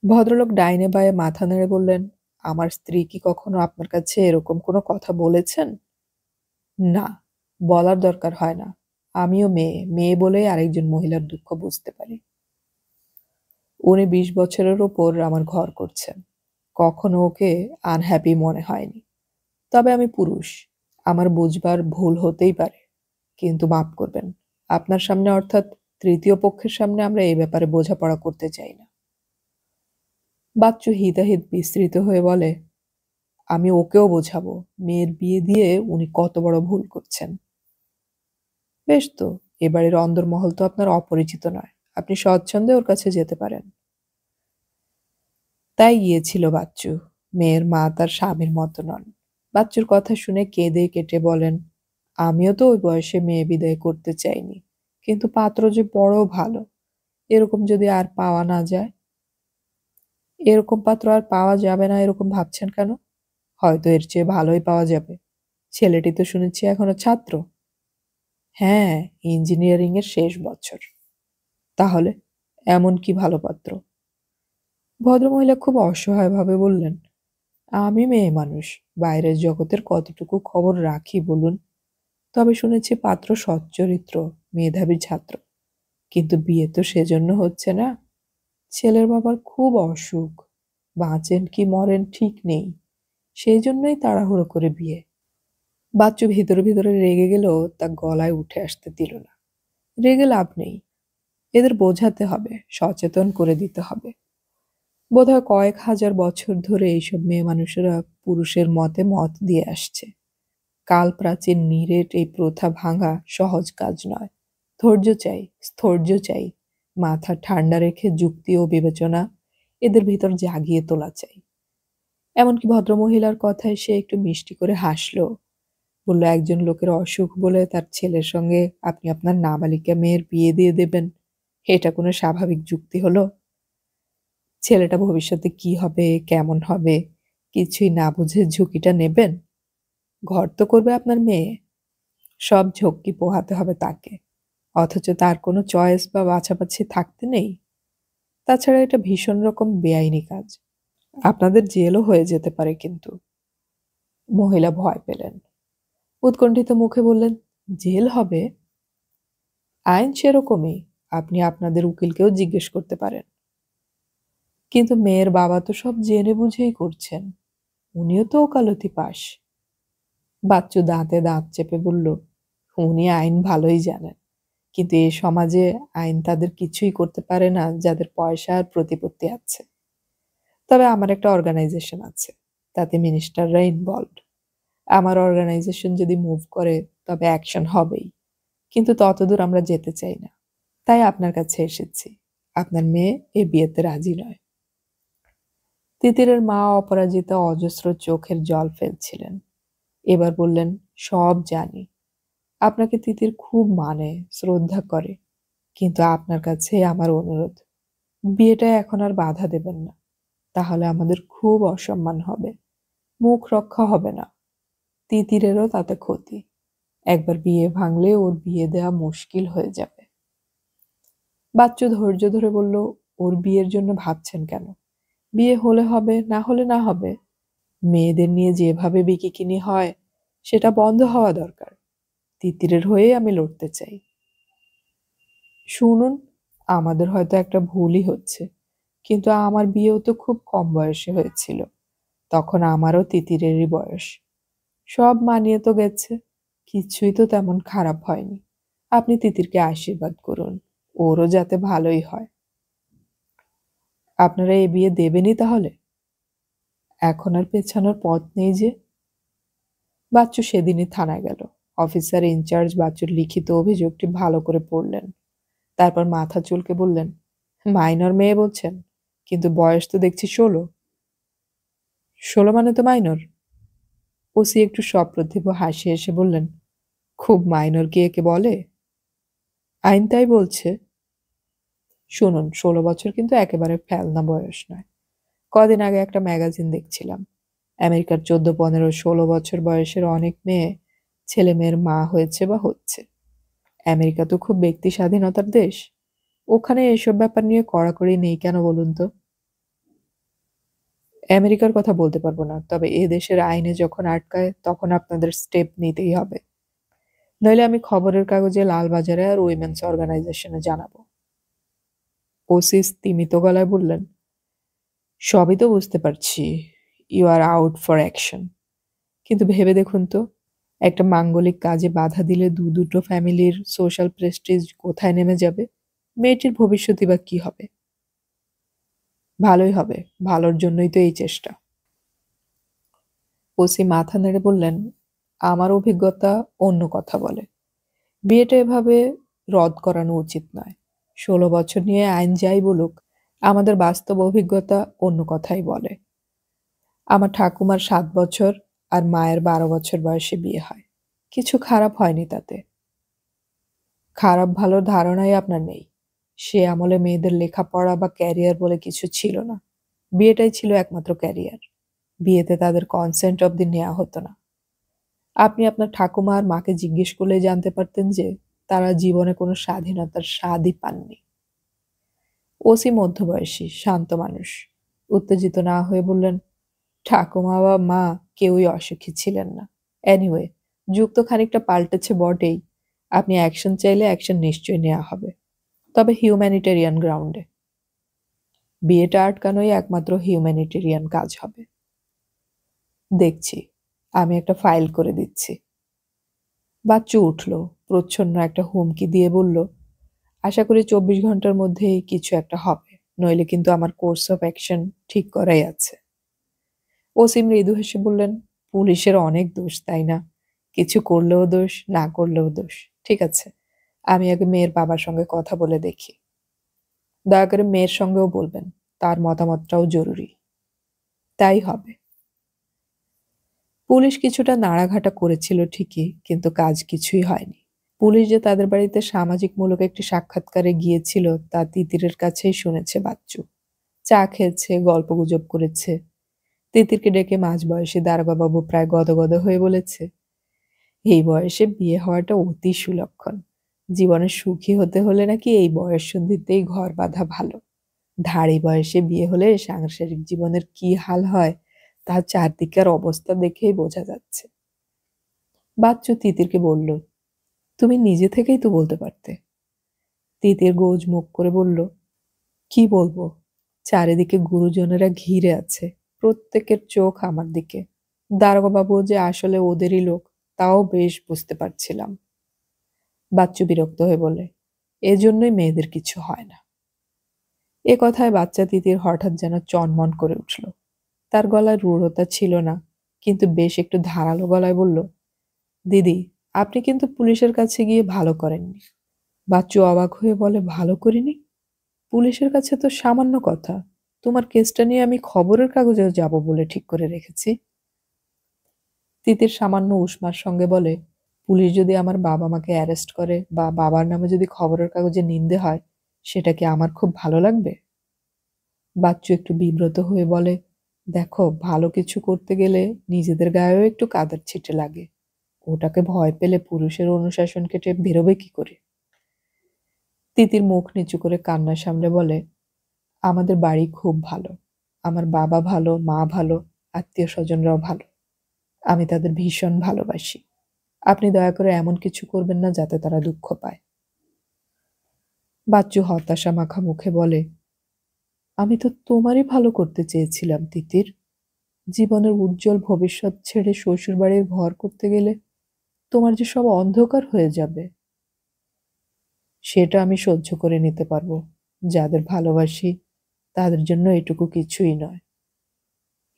ভদ্রলোক ডাইনে বাঁয়ে মাথা নেড়ে বললেন, আমার স্ত্রী কি কখনো আপনার কাছে এরকম কোনো কথা বলেছেন? না, বলার দরকার হয় না। আমিও মেয়ে, মেয়ে বলেই আরেকজন মহিলার দুঃখ বুঝতে পারি। উনি ২০ বছরের ওপর আমার ঘর করছেন। কখনো ওকে আনহ্যাপি মনে হয়নি। তবে আমি পুরুষ। আমার বুঝবার ভুল হতেই পারে। কিন্তু মাফ করবেন। আপনার সামনে অর্থাৎ তৃতীয় পক্ষের সামনে আমরা এই ব্যাপারে বোঝাপড়া করতে চাই না। বাচ্চু হিতাহিত বিস্মৃত হয়ে বলে, আমি ওকেও বোঝাবো মেয়ের বিয়ে দিয়ে উনি কত বড় ভুল করছেন। বেশ তো, এবারের অন্দরমহল তো আপনার অপরিচিত নয়। আপনি স্বচ্ছন্দে ওর কাছে যেতে পারেন। তাই গিয়েছিল বাচ্চু। মেয়ের মা তার স্বামীর মতো নন। বাচ্চুর কথা শুনে কেঁদে কেটে বলেন, আমিও তো ওই বয়সে মেয়ে বিদায় করতে চাইনি, কিন্তু পাত্র যে বড় ভালো। এরকম যদি আর পাওয়া না যায়? এরকম পাত্র আর পাওয়া যাবে না এরকম ভাবছেন কেন? হয়তো এর চেয়ে ভালোই পাওয়া যাবে। ছেলেটি তো শুনেছি এখনো ছাত্র। হ্যাঁ, ইঞ্জিনিয়ারিং এর শেষ বছর। তাহলে এমন কি ভালো পাত্র? ভদ্রমহিলা খুব অসহায়ভাবে বললেন, আমি মেয়ে মানুষ, বাইরের জগতের কতটুকু খবর রাখি বলুন। তবে শুনেছি পাত্র সচ্চরিত্র, মেধাবী ছাত্র। কিন্তু বিয়ে তো সেজন্য হচ্ছে না। ছেলের বাবার খুব অসুখ, বাঁচেন কি মরেন ঠিক নেই। সেই জন্যই তাড়াহুড়ো করে বিয়ে। বাচ্চু ভিতরে ভিতরে রেগে গেলেও তা গলায় উঠে আসতে দিল না। রেগে লাভ নেই। এদের বোঝাতে হবে, সচেতন করে দিতে হবে। বোধহয় কয়েক হাজার বছর ধরে এইসব মেয়ে মানুষেরা পুরুষের মতে মত দিয়ে আসছে। কাল প্রাচীন নিরেট এই প্রথা ভাঙা সহজ কাজ নয়। ধৈর্য চাই, স্থৈর্য চাই। মাথা ঠান্ডা রেখে যুক্তি ও বিবেচনা এদের ভিতর জাগিয়ে তোলা চাই। এমনকি ভদ্রমহিলার কথায় সে একটু মিষ্টি করে হাসল। বলল, একজন লোকের অসুখ বলে তার ছেলের সঙ্গে আপনি আপনার নাবালিকা মেয়ের বিয়ে দিয়ে দেবেন, এটা কোনো স্বাভাবিক যুক্তি হলো? ছেলেটা ভবিষ্যতে কি হবে, কেমন হবে, কিছুই না বুঝে ঝুঁকিটা নেবেন? ঘর তো করবে আপনার মেয়ে, সব ঝক্কি পোহাতে হবে তাকে। অথচ তার কোনো চয়েস বা বাছাবাছি থাকতে নেই। তাছাড়া এটা ভীষণ রকম বেআইনি কাজ। আপনাদের জেলও হয়ে যেতে পারে কিন্তু। মহিলা ভয় পেলেন। উৎকণ্ঠিত মুখে বললেন, জেল হবে? আইন সেরকমই। আপনি আপনাদের উকিলকেও জিজ্ঞেস করতে পারেন। কিন্তু মেয়ের বাবা তো সব জেনে বুঝেই করছেন। উনিও তো ওকালতি পাস। বাচ্চু দাঁতে দাঁত চেপে বলল, উনি আইন ভালোই জানেন, কিন্তু এ সমাজে আইন তাদের কিছুই করতে পারে না যাদের পয়সা আর প্রতিপত্তি আছে। তবে আমার একটা অর্গানাইজেশন আছে, তাতে মিনিস্টাররা ইনভলভড। আমার অর্গানাইজেশন যদি মুভ করে তবে অ্যাকশন হবেই, কিন্তু ততদূর আমরা যেতে চাই না। তাই আপনার কাছে এসেছি। আপনার মেয়ে এ বিয়েতে রাজি নয়। তিতিরের মা অপরাজিতা অজস্র চোখের জল ফেলছিলেন। এবার বললেন, সব জানি। আপনাকে তিতির খুব মানে, শ্রদ্ধা করে। কিন্তু আপনার কাছে আমার অনুরোধ, বিয়েটা এখন আর বাধা দেবেন না। তাহলে আমাদের খুব অসম্মান হবে, মুখ রক্ষা হবে না। তিতিরেরও তাতে ক্ষতি। একবার বিয়ে ভাঙলে ওর বিয়ে দেওয়া মুশকিল হয়ে যাবে। বাচ্চু ধৈর্য ধরে বলল, ওর বিয়ের জন্য ভাবছেন কেন? বিয়ে হলে হবে, না হলে না হবে। মেয়েদের নিয়ে যেভাবে বিকিকিনি হয় সেটা বন্ধ হওয়া দরকার। তিতিরের হয়ে আমি লড়তে চাই। শুনুন, আমাদের হয়তো একটা ভুলই হচ্ছে, কিন্তু আমার বিয়েও তো খুব কম বয়সে হয়েছিল। তখন আমারও তিতিরেরই বয়স। সব মানিয়ে তো গেছে, কিছুই তো তেমন খারাপ হয়নি। আপনি তিতিরকে আশীর্বাদ করুন, ওরও যাতে ভালোই হয়। আপনারা এই বিয়ে দেবেনই তাহলে? এখন আর পেছানোর পথ নেই যে। বাচ্চু সেদিনই থানায় গেল। অফিসার ইনচার্জ বাচ্চুর লিখিত অভিযোগটি ভালো করে পড়লেন। তারপর মাথা চুলকে বললেন, মাইনর মেয়ে বলছেন, কিন্তু বয়স তো দেখছি 16। 16 মানে তো মাইনর। ওসি একটু সপ্রতিভ হাসি এসে বললেন, খুব মাইনর কি একে বলে? আইন তাই বলছে। শুনুন, 16 বছর কিন্তু একেবারে ফেলনা বয়স নয়। কদিন আগে একটা ম্যাগাজিন দেখছিলাম। আমেরিকার 14, 15, 16 বছর বয়সের অনেক মেয়ে ছেলে মেয়ের মা হয়েছে বা হচ্ছে। আমেরিকা তো খুব ব্যক্তি স্বাধীনতার দেশ। ওখানে এসব ব্যাপার নিয়ে কড়াকড়ি নেই কেন বলুন তো? আমেরিকার কথা বলতে পারবো না, তবে এ দেশের আইনে যখন আটকায় তখন আপনাদের স্টেপ নিতেই হবে। নইলে আমি খবরের কাগজে, লালবাজারে আর উইমেন্স অর্গানাইজেশনে জানাবো। ওসি স্তিমিত গলায় বললেন, সবই তো বুঝতে পারছি, you are out for action, কিন্তু ভেবে দেখুন তো, একটা মাঙ্গলিক কাজে বাধা দিলে দুটো ফ্যামিলির সোশ্যাল প্রেস্টিজ কোথায় নেমে যাবে? মেয়েটির ভবিষ্যৎই বা কি হবে? ভালোই হবে, ভালোর জন্যই তো এই চেষ্টা। ওসি মাথা নেড়ে বললেন, আমার অভিজ্ঞতা অন্য কথা বলে। বিয়েটা এভাবে রদ করানো উচিত নয়। 16 বছর নিয়ে আইন যাই বলুক, আমাদের বাস্তব অভিজ্ঞতা অন্য কথাই বলে। আমার ঠাকুমার 7 বছর আর মায়ের 12 বছর বয়সে বিয়ে হয়। কিছু খারাপ হয়নি তাতে। খারাপ ভালো ধারণাই আপনার নেই। সে আমলে মেয়েদের লেখাপড়া বা ক্যারিয়ার বলে কিছু ছিল না। বিয়েটাই ছিল একমাত্র ক্যারিয়ার। বিয়েতে তাদের কনসেন্ট অবধি নেওয়া হতো না। আপনি আপনার ঠাকুমা আর মাকে জিজ্ঞেস করলেই জানতে পারতেন যে তারা জীবনে কোনো স্বাধীনতার স্বাদই পাননি। ওসি মধ্যবয়সী, শান্ত মানুষ। উত্তেজিত না হয়ে বললেন, ঠাকুমা বা মা কেউই অসুখী ছিলেন না। এনিওয়ে, যুগ তো খানিকটা পাল্টেছে বটেই। আপনি অ্যাকশন চাইলে অ্যাকশন নিশ্চয়ই নেওয়া হবে, তবে হিউম্যানিটেরিয়ান গ্রাউন্ডে। বিয়েটা আটকানোই একমাত্র হিউম্যানিটেরিয়ান কাজ হবে। দেখছি, আমি একটা ফাইল করে দিচ্ছি। বাচ্চু উঠল, প্রচ্ছন্ন একটা হুমকি দিয়ে বলল, আশা করি 24 ঘন্টার মধ্যেই কিছু একটা হবে, নইলে কিন্তু আমার কোর্স অফ অ্যাকশন ঠিক করাই আছে। ওসি মৃদু হেসে বললেন, পুলিশের অনেক দোষ, তাই না? কিছু করলেও দোষ, না করলেও দোষ। ঠিক আছে, আমি আগে মেয়ের বাবার সঙ্গে কথা বলে দেখি। দয়া করে মেয়ের সঙ্গেও বলবেন, তার মতামতটাও জরুরি। তাই হবে। পুলিশ কিছুটা নাড়াঘাটা করেছিল ঠিকই, কিন্তু কাজ কিছুই হয়নি। পুলিশ যে তাদের বাড়িতে সামাজিকমূলক একটি সাক্ষাৎকারে গিয়েছিল তা তিতিরের কাছেই শুনেছে বাচ্চু। চা খেয়েছে, গল্পগুজব করেছে। তিতিরকে ডেকে মাঝবয়সী দারোগাবাবু প্রায় গদগদ হয়ে বলেছে, এই বয়সে বিয়ে হওয়াটা অতি সুলক্ষণ। জীবনে সুখী হতে হলে নাকি এই বয়ঃসন্ধিতেই ঘর বাঁধা ভালো। ধাড়ি বয়সে বিয়ে হলে সাংসারিক জীবনের কি হাল হয় তা চারদিকের অবস্থা দেখেই বোঝা যাচ্ছে। বাচ্চু তিতিরকে বলল, তুমি নিজে থেকেই তো বলতে পারতে। তিতির গোজ মুখ করে বলল, কি বলবো? চারিদিকে গুরুজনেরা ঘিরে আছে, প্রত্যেকের চোখ আমার দিকে। দারোগাবাবু যে আসলে ওদেরই লোক তাও বেশ বুঝতে পারছিলাম। বাচ্চু বিরক্ত হয়ে বলে, এজন্যই মেয়েদের কিছু হয় না। এ কথায় বাচ্চা তিতির হঠাৎ যেন চনমন করে উঠল। তার গলায় রূঢ়তা ছিল না, কিন্তু বেশ একটু ধারালো গলায় বলল, দিদি, আপনি কিন্তু পুলিশের কাছে গিয়ে ভালো করেননি। বাচ্চু অবাক হয়ে বলে, ভালো করিনি? পুলিশের কাছে তো সামান্য কথা। তোমার কেসটা নিয়ে আমি খবরের কাগজে যাব বলে ঠিক করে রেখেছি। তিতির সামান্য উষ্মার সঙ্গে বলে, পুলিশ যদি আমার বাবা মাকে অ্যারেস্ট করে বা বাবার নামে যদি খবরের কাগজে নিন্দে হয়, সেটা কি আমার খুব ভালো লাগবে? বাচ্চু একটু বিব্রত হয়ে বলে, দেখো, ভালো কিছু করতে গেলে নিজেদের গায়েও একটু কাদার ছিটে লাগে। ওটাকে ভয় পেলে পুরুষের অনুশাসন কেটে বেরোবে কি করে? তিতির মুখ নিচু করে কান্না সামলে বলে, আমাদের বাড়ি খুব ভালো। আমার বাবা ভালো, মা ভালো, আত্মীয় স্বজনরাও ভালো। আমি তাদের ভীষণ ভালোবাসি। আপনি দয়া করে এমন কিছু করবেন না যাতে তারা দুঃখ পায়। বাচ্চু হতাশা মাখা মুখে বলে, আমি তো তোমারই ভালো করতে চেয়েছিলাম তিতির। জীবনের উজ্জ্বল ভবিষ্যৎ ছেড়ে শ্বশুরবাড়ির ঘর করতে গেলে তোমার যে সব অন্ধকার হয়ে যাবে। সেটা আমি সহ্য করে নিতে পারবো। যাদের ভালোবাসি তাদের জন্য এটুকু কিছুই নয়।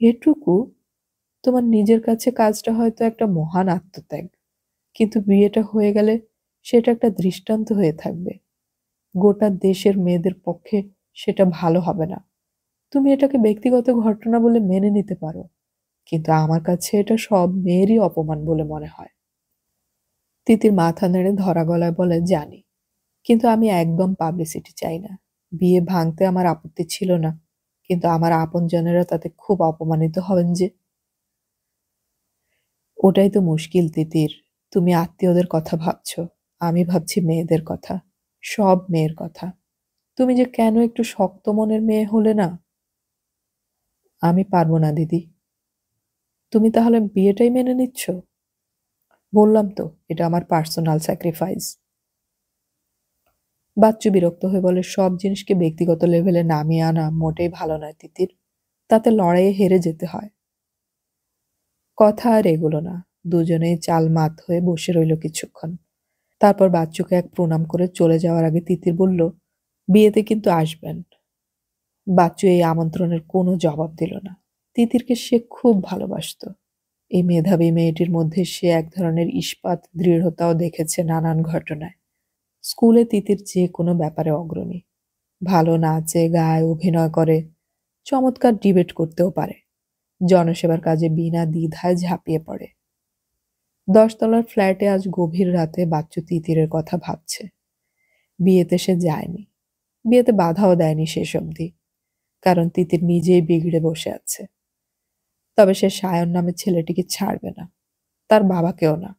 এটুকু? তোমার নিজের কাছে কাজটা হয়তো একটা মহান আত্মত্যাগ, কিন্তু বিয়েটা হয়ে গেলে সেটা একটা দৃষ্টান্ত হয়ে থাকবে। গোটা দেশের মেয়েদের পক্ষে সেটা ভালো হবে না। তুমি এটাকে ব্যক্তিগত ঘটনা বলে মেনে নিতে পারো, কিন্তু আমার কাছে এটা সব মেয়েরই অপমান বলে মনে হয়। তিতির মাথা নেড়ে ধরা গলায় বলে, জানি, কিন্তু আমি একদম পাবলিসিটি চাই না। বিয়ে ভাঙতে আমার আপত্তি ছিল না, কিন্তু আমার আপনজনেরা তাতে খুব অপমানিত হবেন যে। ওটাই তো মুশকিল তিতির। তুমি আত্মীয়দের কথা ভাবছো, আমি ভাবছি মেয়েদের কথা, সব মেয়ের কথা। তুমি যে কেন একটু শক্ত মনের মেয়ে হলে না? আমি পারবো না দিদি। তুমি তাহলে বিয়েটাই মেনে নিচ্ছ? বললাম তো, এটা আমার পার্সোনাল স্যাক্রিফাইস। বাচ্চু বিরক্ত হয়ে বলে, সব জিনিসকে ব্যক্তিগত লেভেলে নামিয়ে আনা মোটেই ভালো নয় তিতির। তাতে লড়াইয়ে হেরে যেতে হয়। কথা আর এগোলো না। দুজনেই চাল মাত হয়ে বসে রইল কিছুক্ষণ। তারপর বাচ্চুকে এক প্রণাম করে চলে যাওয়ার আগে তিতির বলল, বিয়েতে কিন্তু আসবেন। বাচ্চু এই আমন্ত্রণের কোনো জবাব দিল না। তিতিরকে সে খুব ভালোবাসতো। এই মেধাবী মেয়েটির মধ্যে সে এক ধরনের ইস্পাত দৃঢ়তাও দেখেছে নানান ঘটনায়। স্কুলে তিতির যে কোনো ব্যাপারে অগ্রণী। ভালো নাচে, গায়, অভিনয় করে, চমৎকার ডিবেট করতেও পারে। জনসেবার কাজে বিনা দ্বিধায় ঝাঁপিয়ে পড়ে। 10 তলার ফ্ল্যাটে আজ গভীর রাতে বাচ্চু তিতিরের কথা ভাবছে। বিয়েতে সে যায়নি। বিয়েতে বাধাও দেয়নি শেষ অবধি। কারণ তিতির নিজেই বিগড়ে বসে আছে। তবে সে সায়ন নামে ছেলেটিকে ছাড়বে না। তার বাবাকেও না।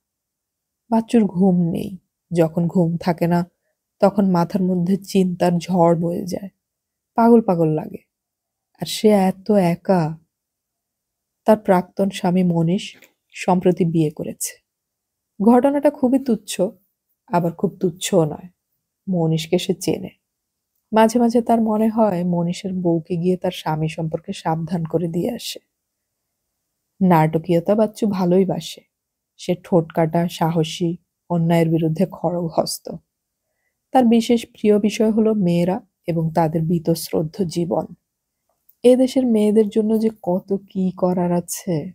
বাচ্চুর ঘুম নেই। যখন ঘুম থাকে না, তখন মাথার মধ্যে চিন্তার ঝড় বয়ে যায়। পাগল পাগল লাগে। আর সে এত একা। তার প্রাক্তন স্বামী মনীষ সম্প্রতি বিয়ে করেছে। ঘটনাটা খুবই তুচ্ছ, আবার খুব তুচ্ছও নয়। মনীষকে সে চেনে। মাঝে মাঝে তার মনে হয় মনীষের বউকে গিয়ে তার স্বামী সম্পর্কে সাবধান করে দিয়ে আসে। নাটকীয়তা বাচ্চু ভালোই বাসে। সে ঠোঁটকাটা, সাহসী, অন্যায়ের বিরুদ্ধে খড়গহস্ত। তার বিশেষ প্রিয় বিষয় হলো মেয়েরা এবং তাদের বীতশ্রদ্ধ জীবন। এদেশের মেয়েদের জন্য যে কত কি করার আছে।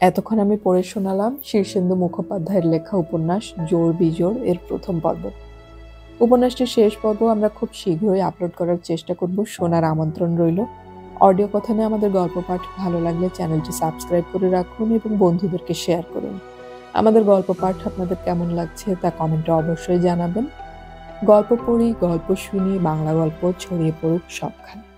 এতক্ষণ আমি পড়ে শোনালাম শীর্ষেন্দু মুখোপাধ্যায়ের লেখা উপন্যাস জোর বিজোড় এর প্রথম পর্ব। উপন্যাসটির শেষ পর্ব আমরা খুব শীঘ্রই আপলোড করার চেষ্টা করব, শোনার আমন্ত্রণ রইল। অডিও কথানে আমাদের গল্প পাঠ ভালো লাগলে চ্যানেলটি সাবস্ক্রাইব করে রাখুন এবং বন্ধুদেরকে শেয়ার করুন। আমাদের গল্প পাঠ আপনাদের কেমন লাগছে তা কমেন্টে অবশ্যই জানাবেন। গল্প পড়ি, গল্প শুনি, বাংলা গল্প ছড়িয়ে পড়ুক সবখানে।